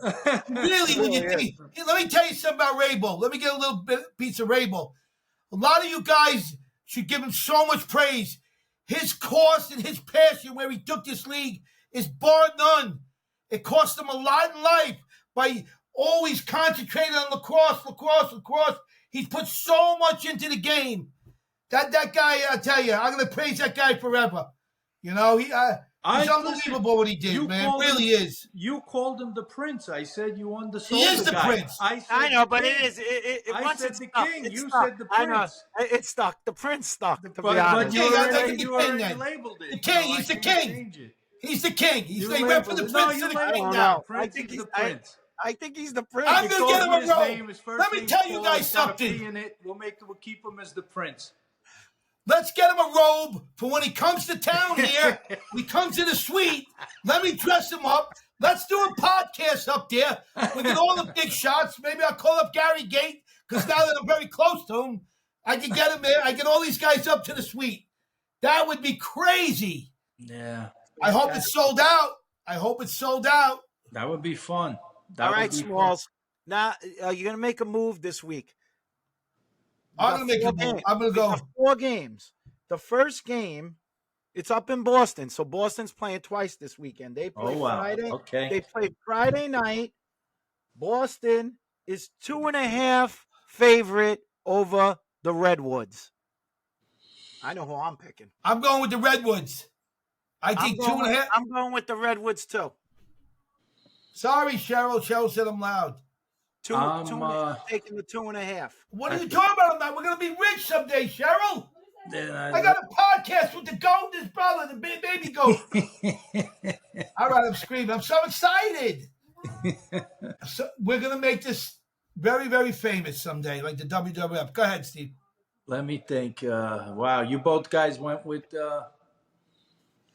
Really, when you think, let me tell you something about Rabel. Let me get a little piece of Rabel. A lot of you guys should give him so much praise. His cost and his passion where he took this league is bar none. It cost him a lot in life by always concentrating on lacrosse. He's put so much into the game. That guy, I tell you, I'm going to praise that guy forever. You know, he's unbelievable what he did, man. Really is. You called him the Prince. I said you undersold He is the guy. Prince. I know, but it is. I said the King. You said the Prince. I know. It stuck. The Prince stuck, to be But honest. you already then. labeled it. The King, he's the King. He's the King. They went from the Prince to the King now. I think he's the Prince. I think he's the Prince. I'm going to get him a robe. Let me tell you guys something. We'll keep him as the Prince. Let's get him a robe for when he comes to town here. He comes in a suite. Let me dress him up. Let's do a podcast up there. We get all the big shots. Maybe I'll call up Gary Gate because now that I'm very close to him, I can get him there. I get all these guys up to the suite. That would be crazy. Yeah. I hope it's sold out. That would be fun. All right, Smalls. Now, you're going to make a move this week. I'm going to make a move. I'm going to go. 4 games. The first game, it's up in Boston. So Boston's playing twice this weekend. They play Friday. Okay. They play Friday night. Boston is 2.5 favorite over the Redwoods. I know who I'm picking. I'm going with the Redwoods. I think 2.5. I'm going with the Redwoods too. Sorry, Cheryl. Cheryl said I'm loud. Taking the 2.5. What are you talking about, man? We're going to be rich someday, Cheryl. I got a podcast with the goat and his brother, the baby goat. All right, I'm screaming. I'm so excited. So we're going to make this very, very famous someday, like the WWF. Go ahead, Steve. Let me think. Wow, you both guys went with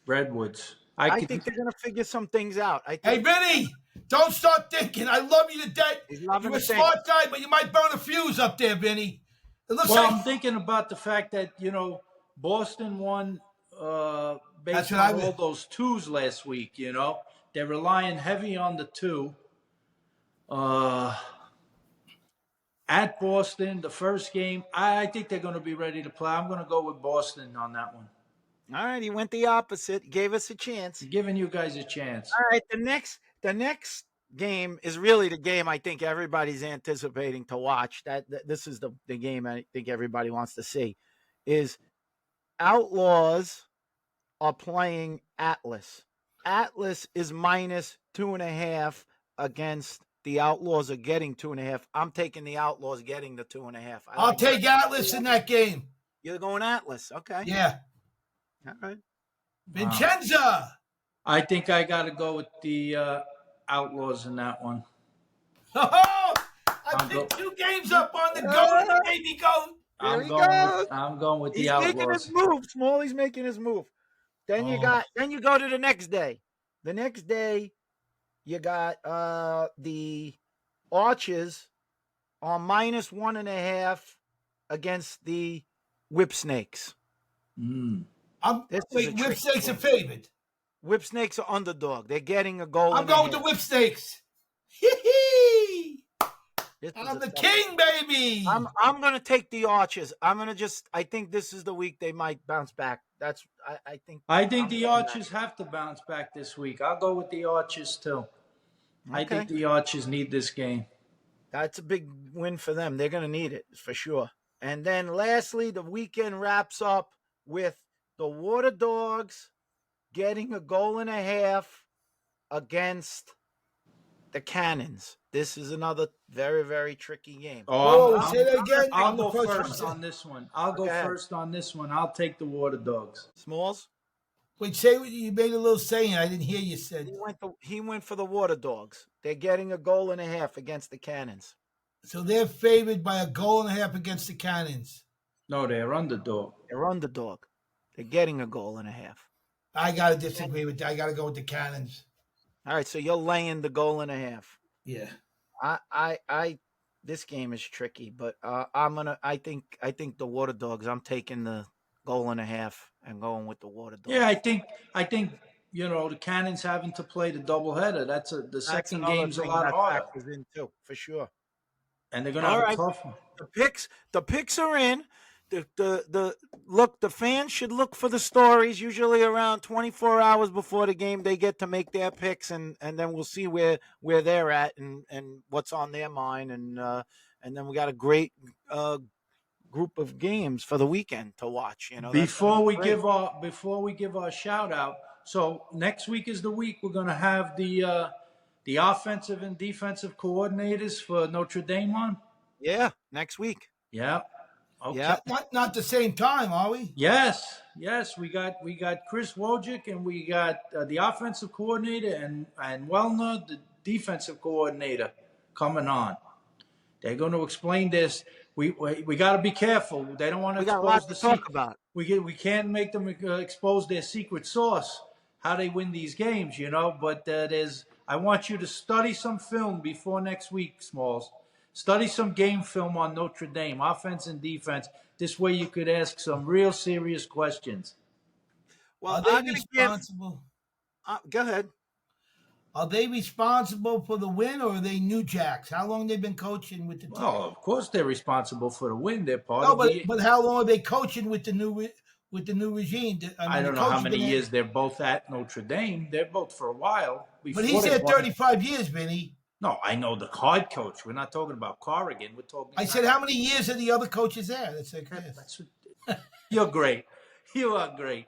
Redwoods. I think they're going to figure some things out. Hey, Vinny, don't start thinking. I love you to death. You're a smart guy, but you might burn a fuse up there, Vinny. I'm thinking about the fact that, Boston won based on all those 2s last week, They're relying heavy on the 2. At Boston, the first game, I think they're going to be ready to play. I'm going to go with Boston on that one. All right, he went the opposite. Gave us a chance. Giving you guys a chance. All right, the next game is really the game I think everybody's anticipating to watch. This is the game I think everybody wants to see. Is Outlaws are playing Atlas. Atlas is minus 2.5 against the Outlaws are getting 2.5. I'm taking the Outlaws getting the 2.5. I'll take Atlas in that game. You're going Atlas, okay? Yeah. All right. Vincenza. I think I got to go with the Outlaws in that one. Oh, I I'll picked go. 2 games up on the goat, baby goat. Here he goes. I'm going with the He's making his Outlaws. move. Smalley's making his move. Then you Oh. go to the next day. The next day, you got the Archers on -1.5 against the Whip Snakes. This is a Whip tricky Snakes are game. favored. Whip Snakes are underdog. They're getting a goal. I'm going with the Whip Snakes. I'm the king, baby. I'm gonna take the Archers. I think this is the week they might bounce back. I think the Archers have to bounce back this week. I'll go with the Archers too. Okay. I think the Archers need this game. That's a big win for them. They're gonna need it for sure. And then lastly, the weekend wraps up with the Water Dogs getting a 1.5 against the Cannons. This is another very, very tricky game. Say that again. I'll go first on this one. I'll take the Water Dogs. Smalls? Wait, say what you made a little saying. I didn't hear you said. He went for the Water Dogs. They're getting a 1.5 against the Cannons. So they're favored by a 1.5 against the Cannons. No, they're underdog. They're underdog. They're getting a 1.5. I got to disagree with that. I got to go with the Cannons. All right, so you're laying the 1.5. Yeah. This game is tricky, but I think the Water Dogs. I'm taking the 1.5 and going with the Water Dogs. Yeah, I think the Cannons having to play the doubleheader. The second game's a lot harder. In too, for sure. And they're gonna have a tough one. The picks are in. The fans should look for the stories. Usually around 24 hours before the game, they get to make their picks, and then we'll see where they're at and what's on their mind, and then we got a great group of games for the weekend to watch. Before we give our shout out, so next week is the week we're gonna have the offensive and defensive coordinators for Notre Dame on. Yeah, next week. Yeah. Okay. Yeah. Not the same time, are we? Yes. We got Chris Wojcik, and we got the offensive coordinator and Wellner, the defensive coordinator, coming on. They're going to explain this. We got to be careful. They don't want to expose the secret. About. We can't make them expose their secret sauce, how they win these games, But I want you to study some film before next week, Smalls. Study some game film on Notre Dame, offense and defense. This way you could ask some real serious questions. Well, are they responsible? Go ahead. Are they responsible for the win, or are they New Jacks? How long they've been coaching with the team? Oh, of course they're responsible for the win. They're part of it. But how long are they coaching with the new regime? I don't know how many years they're both at Notre Dame. They're both for a while. But he's had 35 years, Vinny. No, I know the card coach. We're not talking about Corrigan. We're talking. I said, how many years are the other coaches there? You're great. You are great.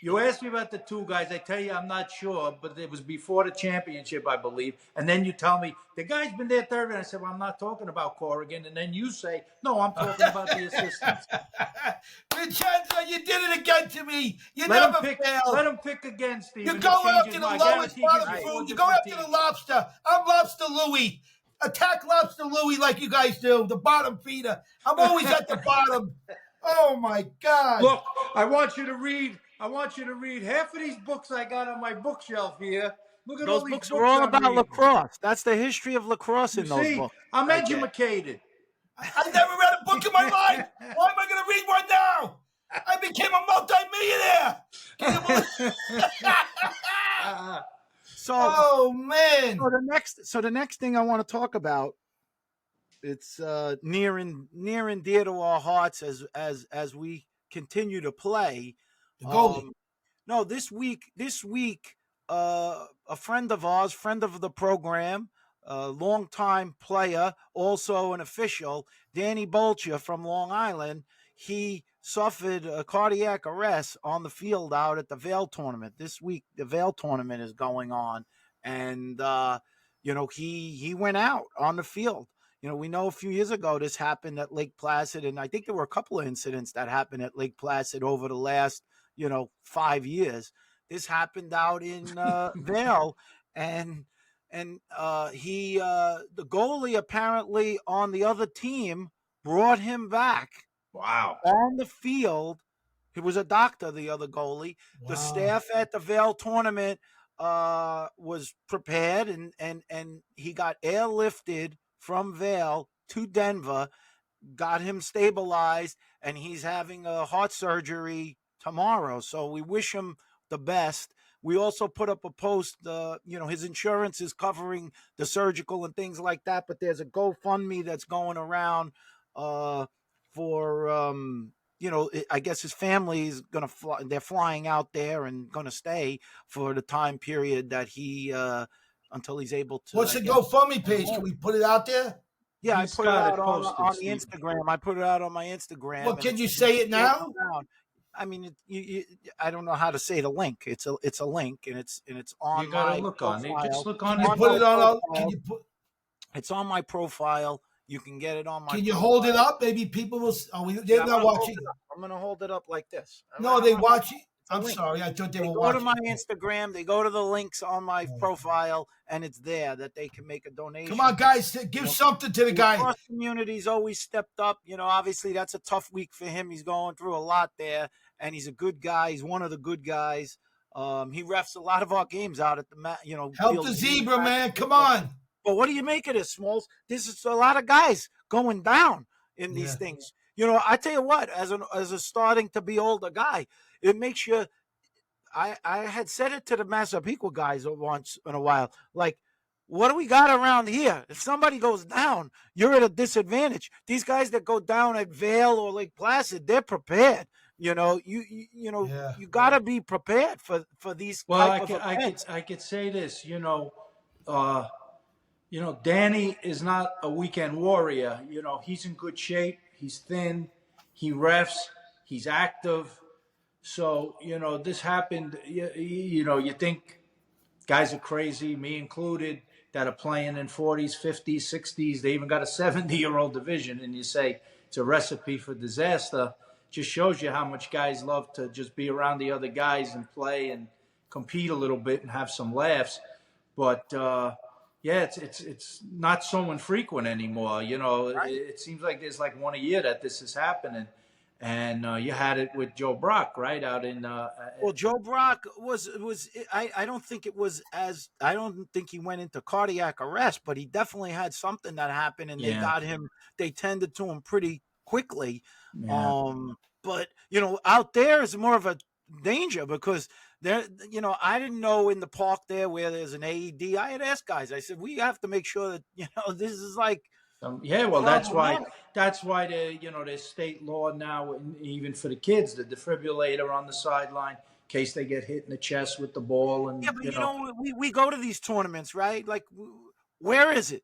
You asked me about the two guys. I tell you, I'm not sure, but it was before the championship, I believe. And then you tell me, the guy's been there 30. And I said, well, I'm not talking about Corrigan. And then you say, no, I'm talking about the assistants. Vincenzo, you did it again to me. You let never fail. Let him pick again, Stephen. You go after the lowest bottom food. You go after the lobster. I'm Lobster Louie. Attack Lobster Louie like you guys do. The bottom feeder. I'm always at the bottom. Oh, my God. Look, I want you to read half of these books I got on my bookshelf here. Look at those books are all about lacrosse. That's the history of lacrosse in those books. I'm educated. I never read a book in my life. Why am I going to read one now? I became a multi-millionaire. Oh man! So the next thing I want to talk about, it's near and dear to our hearts as we continue to play. The goalie. No, this week, a friend of ours, friend of the program, a longtime player, also an official, Danny Boltja from Long Island. He suffered a cardiac arrest on the field out at the Vail tournament. This week, the Vail tournament is going on. And, he went out on the field. We know a few years ago this happened at Lake Placid. And I think there were a couple of incidents that happened at Lake Placid over the last, 5 years. This happened out in Vail. And and the goalie apparently on the other team brought him back Wow. on the field. He was a doctor, the other goalie. The Wow. staff at the Vail tournament was prepared, and he got airlifted from Vail to Denver, got him stabilized, and he's having a heart surgery tomorrow. So we wish him the best. We also put up a post, his insurance is covering the surgical and things like that, but there's a GoFundMe that's going around for, I guess his family is going to fly. They're flying out there and going to stay for the time period that until he's able to. What's the GoFundMe page? Can we put it out there? Yeah, He's I put it got out it on posted, the Steve. Instagram. I put it out on my Instagram. Well, can you say it now? I mean, I don't know how to say the link. It's a link, and it's on You got my to look profile. on it. Just look on Can you it. put it on? profile. Can you put? It's on my profile. You can get it on my. Can you profile. hold it up? Maybe people will. Oh, they're Yeah, not watching. I'm gonna hold it up like this. No, they watch it. I'm sorry. I thought they were Go watching. to my Instagram. They go to the links on my profile, and it's there that they can make a donation. Come on, guys, give something to the guy. The cross community's always stepped up. Obviously that's a tough week for him. He's going through a lot there, and he's a good guy. He's one of the good guys. He refs a lot of our games out at the Help the zebra, man. Come on. But what do you make of this, Smalls? This is a lot of guys going down in these things. I tell you what, as a starting to be older guy, it makes you. I had said it to the Massapequa guys once in a while. Like, what do we got around here? If somebody goes down, you're at a disadvantage. These guys that go down at Vail or Lake Placid, they're prepared. You got to be prepared for these. Well, I could say this. Danny is not a weekend warrior. He's in good shape. He's thin. He refs. He's active. So, this happened. You think guys are crazy, me included, that are playing in 40s, 50s, 60s. They even got a 70-year-old division, and you say it's a recipe for disaster. Just shows you how much guys love to just be around the other guys and play and compete a little bit and have some laughs. But it's not so infrequent anymore. Right. It seems like there's like one a year that this is happening. And you had it with Joe Brock, right, out in. Well, Joe Brock was. I don't think it was as. I don't think he went into cardiac arrest, but he definitely had something that happened, and they got him. They tended to him pretty quickly. Yeah. But out there is more of a danger because there. I didn't know in the park there where there's an AED. I had asked guys. I said, we have to make sure that this is like. That's why there's state law now, even for the kids, the defibrillator on the sideline in case they get hit in the chest with the ball. And but we go to these tournaments, right? Like, where is it?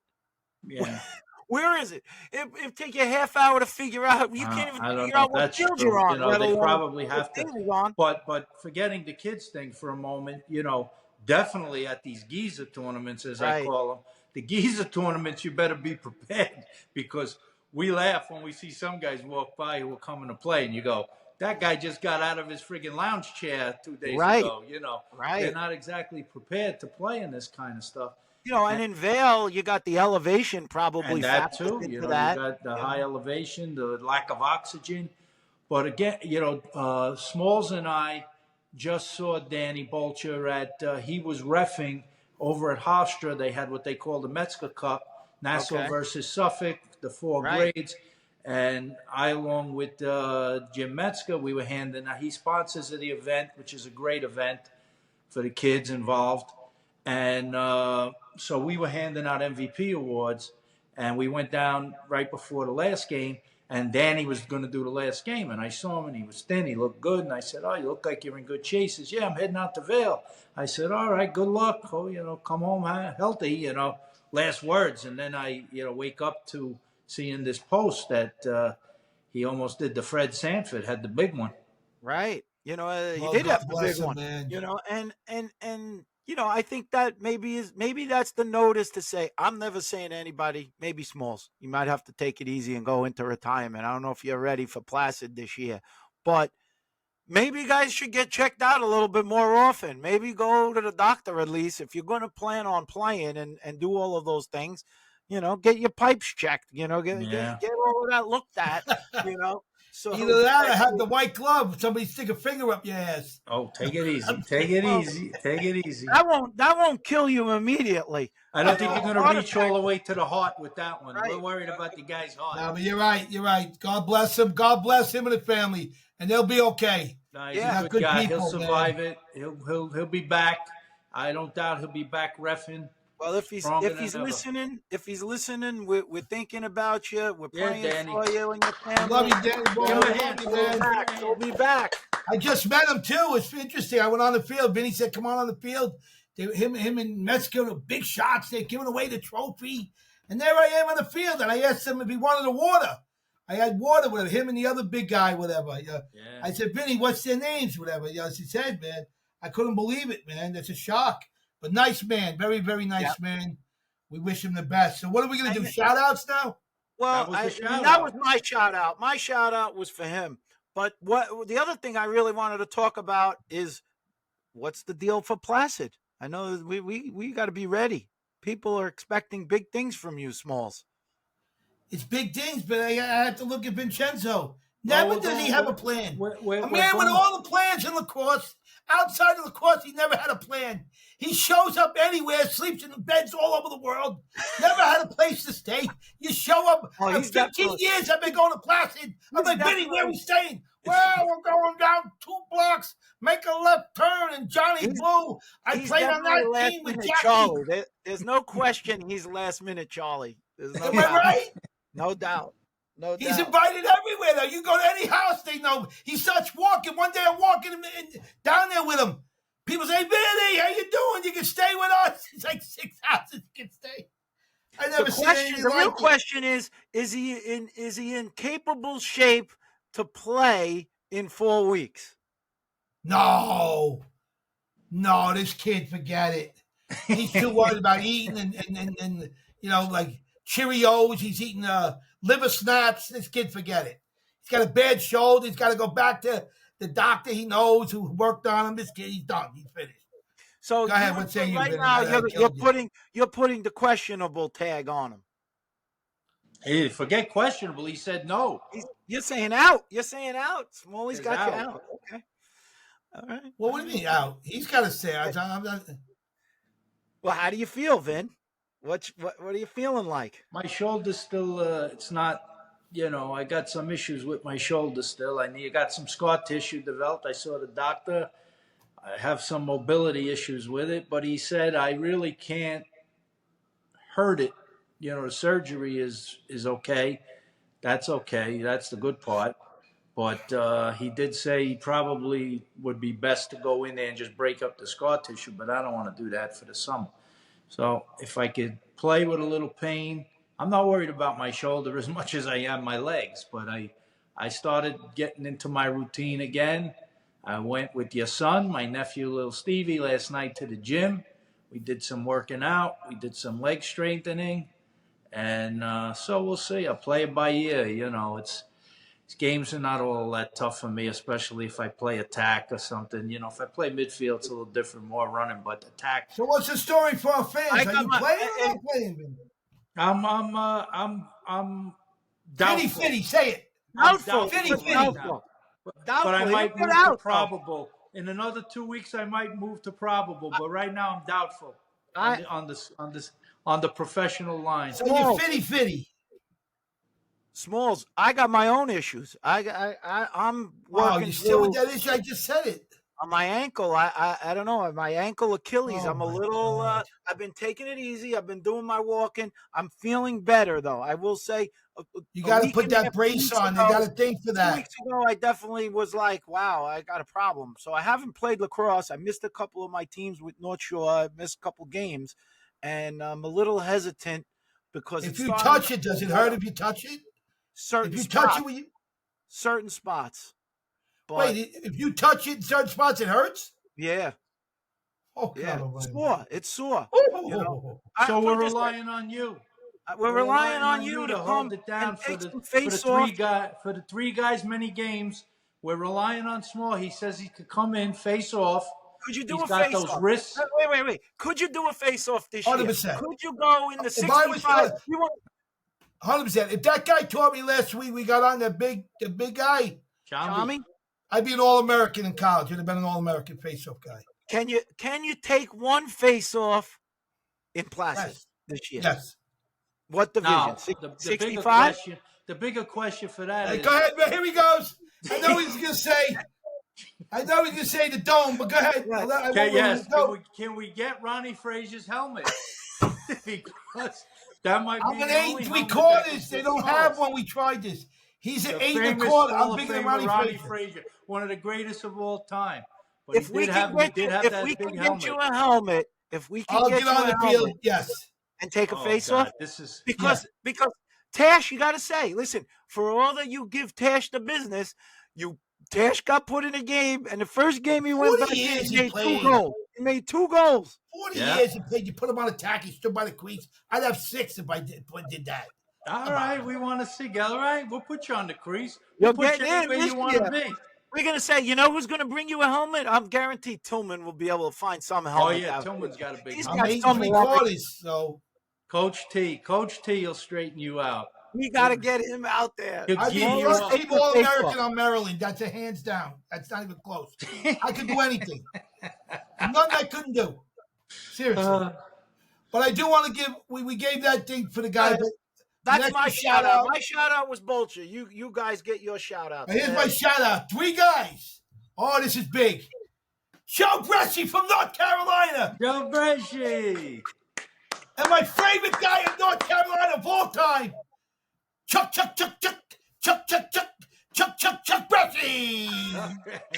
Yeah. Where is it? It take you a half hour to figure out. You can't even figure out what field you're on. They probably have to. But forgetting the kids thing for a moment, definitely at these geezer tournaments, as I call them. The geezer tournaments, you better be prepared because we laugh when we see some guys walk by who are coming to play, and you go, that guy just got out of his friggin' lounge chair 2 days ago. They're not exactly prepared to play in this kind of stuff. And in Vail, you got the elevation probably. And that too. You got the high elevation, the lack of oxygen. But again, Smalls and I just saw Danny Boltja he was reffing over at Hofstra. They had what they call the Metzger Cup, Nassau versus Suffolk, the 4 grades. And I, along with Jim Metzger, we were handing out. He sponsors the event, which is a great event for the kids involved. And so we were handing out MVP awards. And we went down right before the last game. And Danny was going to do the last game. And I saw him, and he was thin. He looked good. And I said, oh, you look like you're in good shape. He says, yeah, I'm heading out to Vail. I said, all right, good luck. Oh, come home healthy, last words. And then I, wake up to seeing this post that he almost did the Fred Sanford, had the big one. Right. He did have the big one, man. And I think that maybe that's the notice to say, I'm never saying to anybody, maybe Smalls, you might have to take it easy and go into retirement. I don't know if you're ready for Placid this year, but maybe guys should get checked out a little bit more often. Maybe go to the doctor at least if you're going to plan on playing and do all of those things. Get your pipes checked. Yeah. Get all of that looked at. So Either that or have the white glove. Somebody stick a finger up your ass. Oh, take it easy. Take it well, easy. Take it easy. that won't kill you immediately. I don't think you're going to Heart reach attack. all the way to the heart with that one. Right. We're worried about the guy's heart. No, but you're right. You're right. God bless him. God bless him and his family, and they'll be okay. No, he's Yeah. a good guy. People, he'll survive it. He'll be back. I don't doubt he'll be back reffing. Well, if he's listening, we're thinking about you. We're praying Danny. for you and your family. Love you, Danny boy. Give him a Love hand. you, man. He'll be back. I just met him too. It's interesting. I went on the field. Vinny said, "Come on the field." Him and Metzger, big shots. They're giving away the trophy, and there I am on the field. And I asked him if he wanted the water. I had water with him and the other big guy, whatever. I said, "Vinny, what's their names, whatever?" She said, "Man, I couldn't believe it, man. That's a shock." But nice man, very, very nice man. We wish him the best. So what are we going to do? Shout outs now? Well, that was my shout out. My shout out was for him. But the other thing I really wanted to talk about is what's the deal for Placid? I know we got to be ready. People are expecting big things from you, Smalls. It's big things, but I have to look at Vincenzo. Never does he have a plan. A man with all the plans in lacrosse. Outside of lacrosse, he never had a plan. He shows up anywhere, sleeps in beds all over the world. Never had a place to stay. You show up. 15 years I've been going to Placid. I'm like, Vinny, where are we staying? Well, we're going down 2 blocks. Make a left turn, and Johnny Blue. I played on that team with Jackie. Charlie. There's no question he's last minute Charlie. There's no Am doubt. I right? No doubt. No He's doubt. invited everywhere, though. You go to any house, they know. He starts walking. One day I'm walking down there with him. People say, Vinny, how you doing? You can stay with us. It's like 6 houses you can stay. I never seen anything The like real it. question is he in capable shape to play in 4 weeks? No, this kid, forget it. He's too worried about eating and like Cheerios. He's eating liver snaps. This kid, forget it. He's got a bad shoulder. He's got to go back to the doctor he knows who worked on him. This kid, he's done. He's finished. So go ahead. What say you? Right now, you're putting the questionable tag on him. Hey, forget questionable. He said no. You're saying out. You're saying out. Smalley's got you out. Okay. All right. Well, what do you mean out? He's got to say out. Well, how do you feel, Vin? What are you feeling like? My shoulder still. It's not. I got some issues with my shoulder still. I got some scar tissue developed. I saw the doctor. I have some mobility issues with it, but he said I really can't hurt it. The surgery is okay. That's okay. That's the good part. But he did say he probably would be best to go in there and just break up the scar tissue, but I don't want to do that for the summer. So if I could play with a little pain, I'm not worried about my shoulder as much as I am my legs, but I started getting into my routine again. I went with your son, my nephew, little Stevie, last night to the gym. We did some working out. We did some leg strengthening. And so we'll see. I'll play it by ear. Games are not all that tough for me, especially if I play attack or something. If I play midfield, it's a little different, more running, but attack. So what's the story for our fans? Are you playing or not playing? I'm doubtful. Fitty, say it. Doubtful. But I might move to probable. In another 2 weeks, I might move to probable. But right now, I'm doubtful on the professional line. So you're fitty. Smalls, I got my own issues. I'm working. You still with that issue? I just said it. On my ankle, I don't know. My ankle Achilles, I'm a little. I've been taking it easy. I've been doing my walking. I'm feeling better, though. I will say. You got to put that brace on. You got to think for that. 2 weeks ago, I definitely was like, wow, I got a problem. So I haven't played lacrosse. I missed a couple of my teams with North Shore. I missed a couple games. And I'm a little hesitant because if you touch it, does it hurt if you touch it? Certain if you spots. touch it, certain spots. But, wait, if you touch it in certain spots, it hurts? Yeah. Oh, yeah. God, it's sore. So we're relying on you. We're relying on you to hold it down for the 3 guys many games We're relying on Small. He says he could come in, face off. Could you do He's a got face those off? wrists. Wait. Could you do a face off this year? 100%. Could you go in the If I was 65? 100%. If that guy taught me last week, we got on the big guy, Tommy, I'd be an All-American in college. I'd have been an All-American face-off guy. can you take one face off in Placid this year? Yes. What division? Now, 65? the bigger question for that is. Go ahead, man. Here he goes. I know he's going to say. The dome, but go ahead. Can we get Ronnie Fraser's helmet? Because that might be. I'm an 8 3/4. They don't have one. We tried this. He's an 8 1/4. I'm bigger than Ronnie Fraser. One of the greatest of all time. But If we can get you a helmet, I'll get on the field. Yes. And take a face off. This is because Tash, you got to say, listen, for all that you give Tash the business, Tash got put in a game, and the first game he went back, he made 2 goals. He made 2 goals. 40 years he played. You put him on attack. He stood by the crease. I'd have 6 if I did that. All right, we want to see. All right, we'll put you on the crease. We'll put get you anywhere you want to be. We're going to say, you know who's going to bring you a helmet? I'm guaranteed Tillman will be able to find some helmet. Oh, yeah, Tillman's got a big He's helmet. got I'm 8 3/4, so. Coach T will straighten you out. We got to get him out there. I'd be the first team All-American on Maryland. That's a hands down. That's not even close. I could do anything. Nothing I couldn't do. Seriously. But I do want to give, we gave that thing for the guy. That's my shout out. My shout out was Boltja. You guys get your shout out. Here's my shout out. 3 guys. Oh, this is big. Joe Bresci from North Carolina. Joe Bresci. And my favorite guy in North Carolina of all time, Chuck Bresci.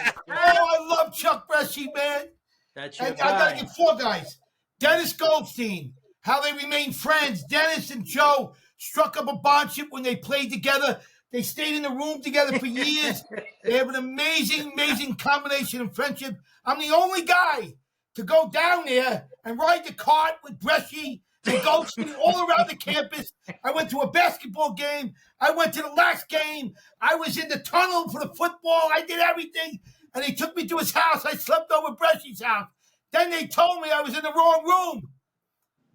Oh, I love Chuck Bresci, man. That's your and guy. I got to give 4 guys. Dennis Goldstein, how they remained friends. Dennis and Joe struck up a bondship when they played together. They stayed in the room together for years. They have an amazing, amazing combination of friendship. I'm the only guy to go down there and ride the cart with Bresci and Goldstein all around the campus. I went to a basketball game. I went to the last game. I was in the tunnel for the football. I did everything. And they took me to his house. I slept over Bresci's house. Then they told me I was in the wrong room.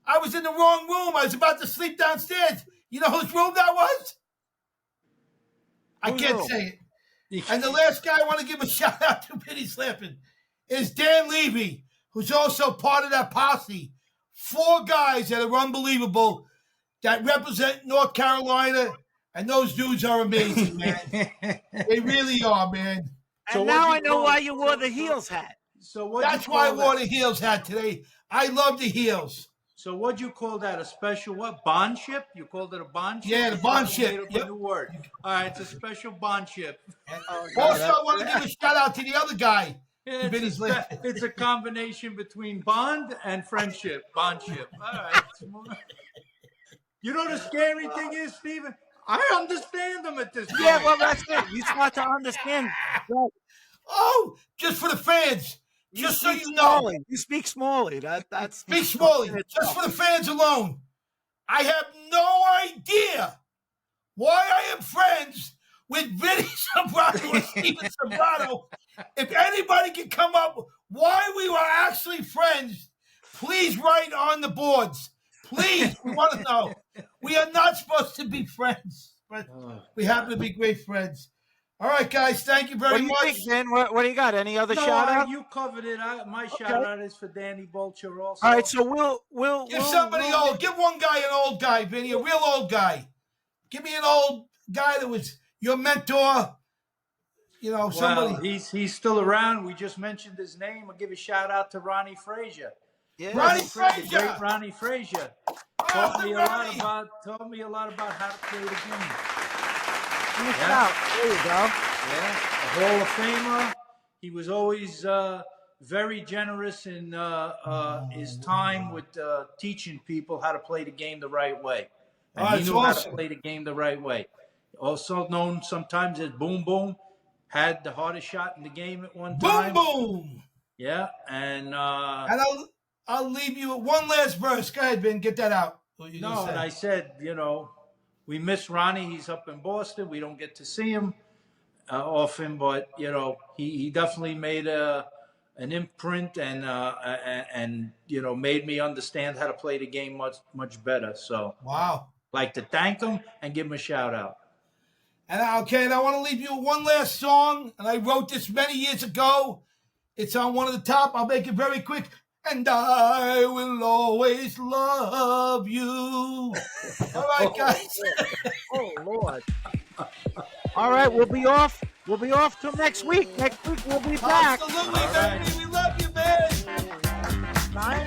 I was about to sleep downstairs. You know whose room that was? I can't say it. And the last guy I want to give a shout out to, Vinny's laughing, is Dan Levy, who's also part of that posse. 4 guys that are unbelievable that represent North Carolina, and those dudes are amazing, man. They really are, man. And now I know why you wore the heels hat. That's why I wore the heels hat today. I love the heels. So what'd you call that? A special what? Bond ship? You called it a bond ship? Yeah, the bond ship. Yep. A new word. All right, it's a special bond ship. Also, I want to give a shout out to the other guy. It's a combination between bond and friendship. Bond ship. All right. You know the scary thing is, Stephen? I understand them at this point. Yeah, well, that's it. You start to understand. Oh, just for the fans. Just so you know. You speak Smalley. That's Speak Smalley. Just for the fans alone. I have no idea why I am friends with Vinny Sombrano and Steven Sombrano. If anybody can come up why we were actually friends, please write on the boards. Please, we want to know. We are not supposed to be friends, but we happen to be great friends. All right, guys, thank you very much. Think, Dan? What do you got? Any other shout out? You covered it. My shout out is for Danny Boltja also. All right, so we'll give somebody old. Give one guy an old guy, Vinny, a real old guy. Give me an old guy that was your mentor. You know, somebody. Well, he's still around. We just mentioned his name. I'll give a shout out to Ronnie Fraser. Yeah. Ronnie Fraser. Great Ronnie Fraser. Taught me a lot about how to play the game. Yeah. There you go. Yeah, a Hall of Famer. He was always very generous in his time with teaching people how to play the game the right way. And he knew how to play the game the right way. Also known sometimes as Boom Boom. Had the hardest shot in the game at one time. Boom Boom. Yeah, and I'll leave you with one last verse. Go ahead, Ben. Get that out. And I said, we miss Ronnie. He's up in Boston. We don't get to see him. often, but he definitely made an imprint and made me understand how to play the game much better. So Wow. like to thank him and give him a shout out. And and I want to leave you with one last song, and I wrote this many years ago. It's on one of the top. I'll make it very quick. And I will always love you. All right, guys. Oh Lord. All right, we'll be off. We'll be off till next week. Next week we'll be back. Absolutely, baby. We love you, man. Bye.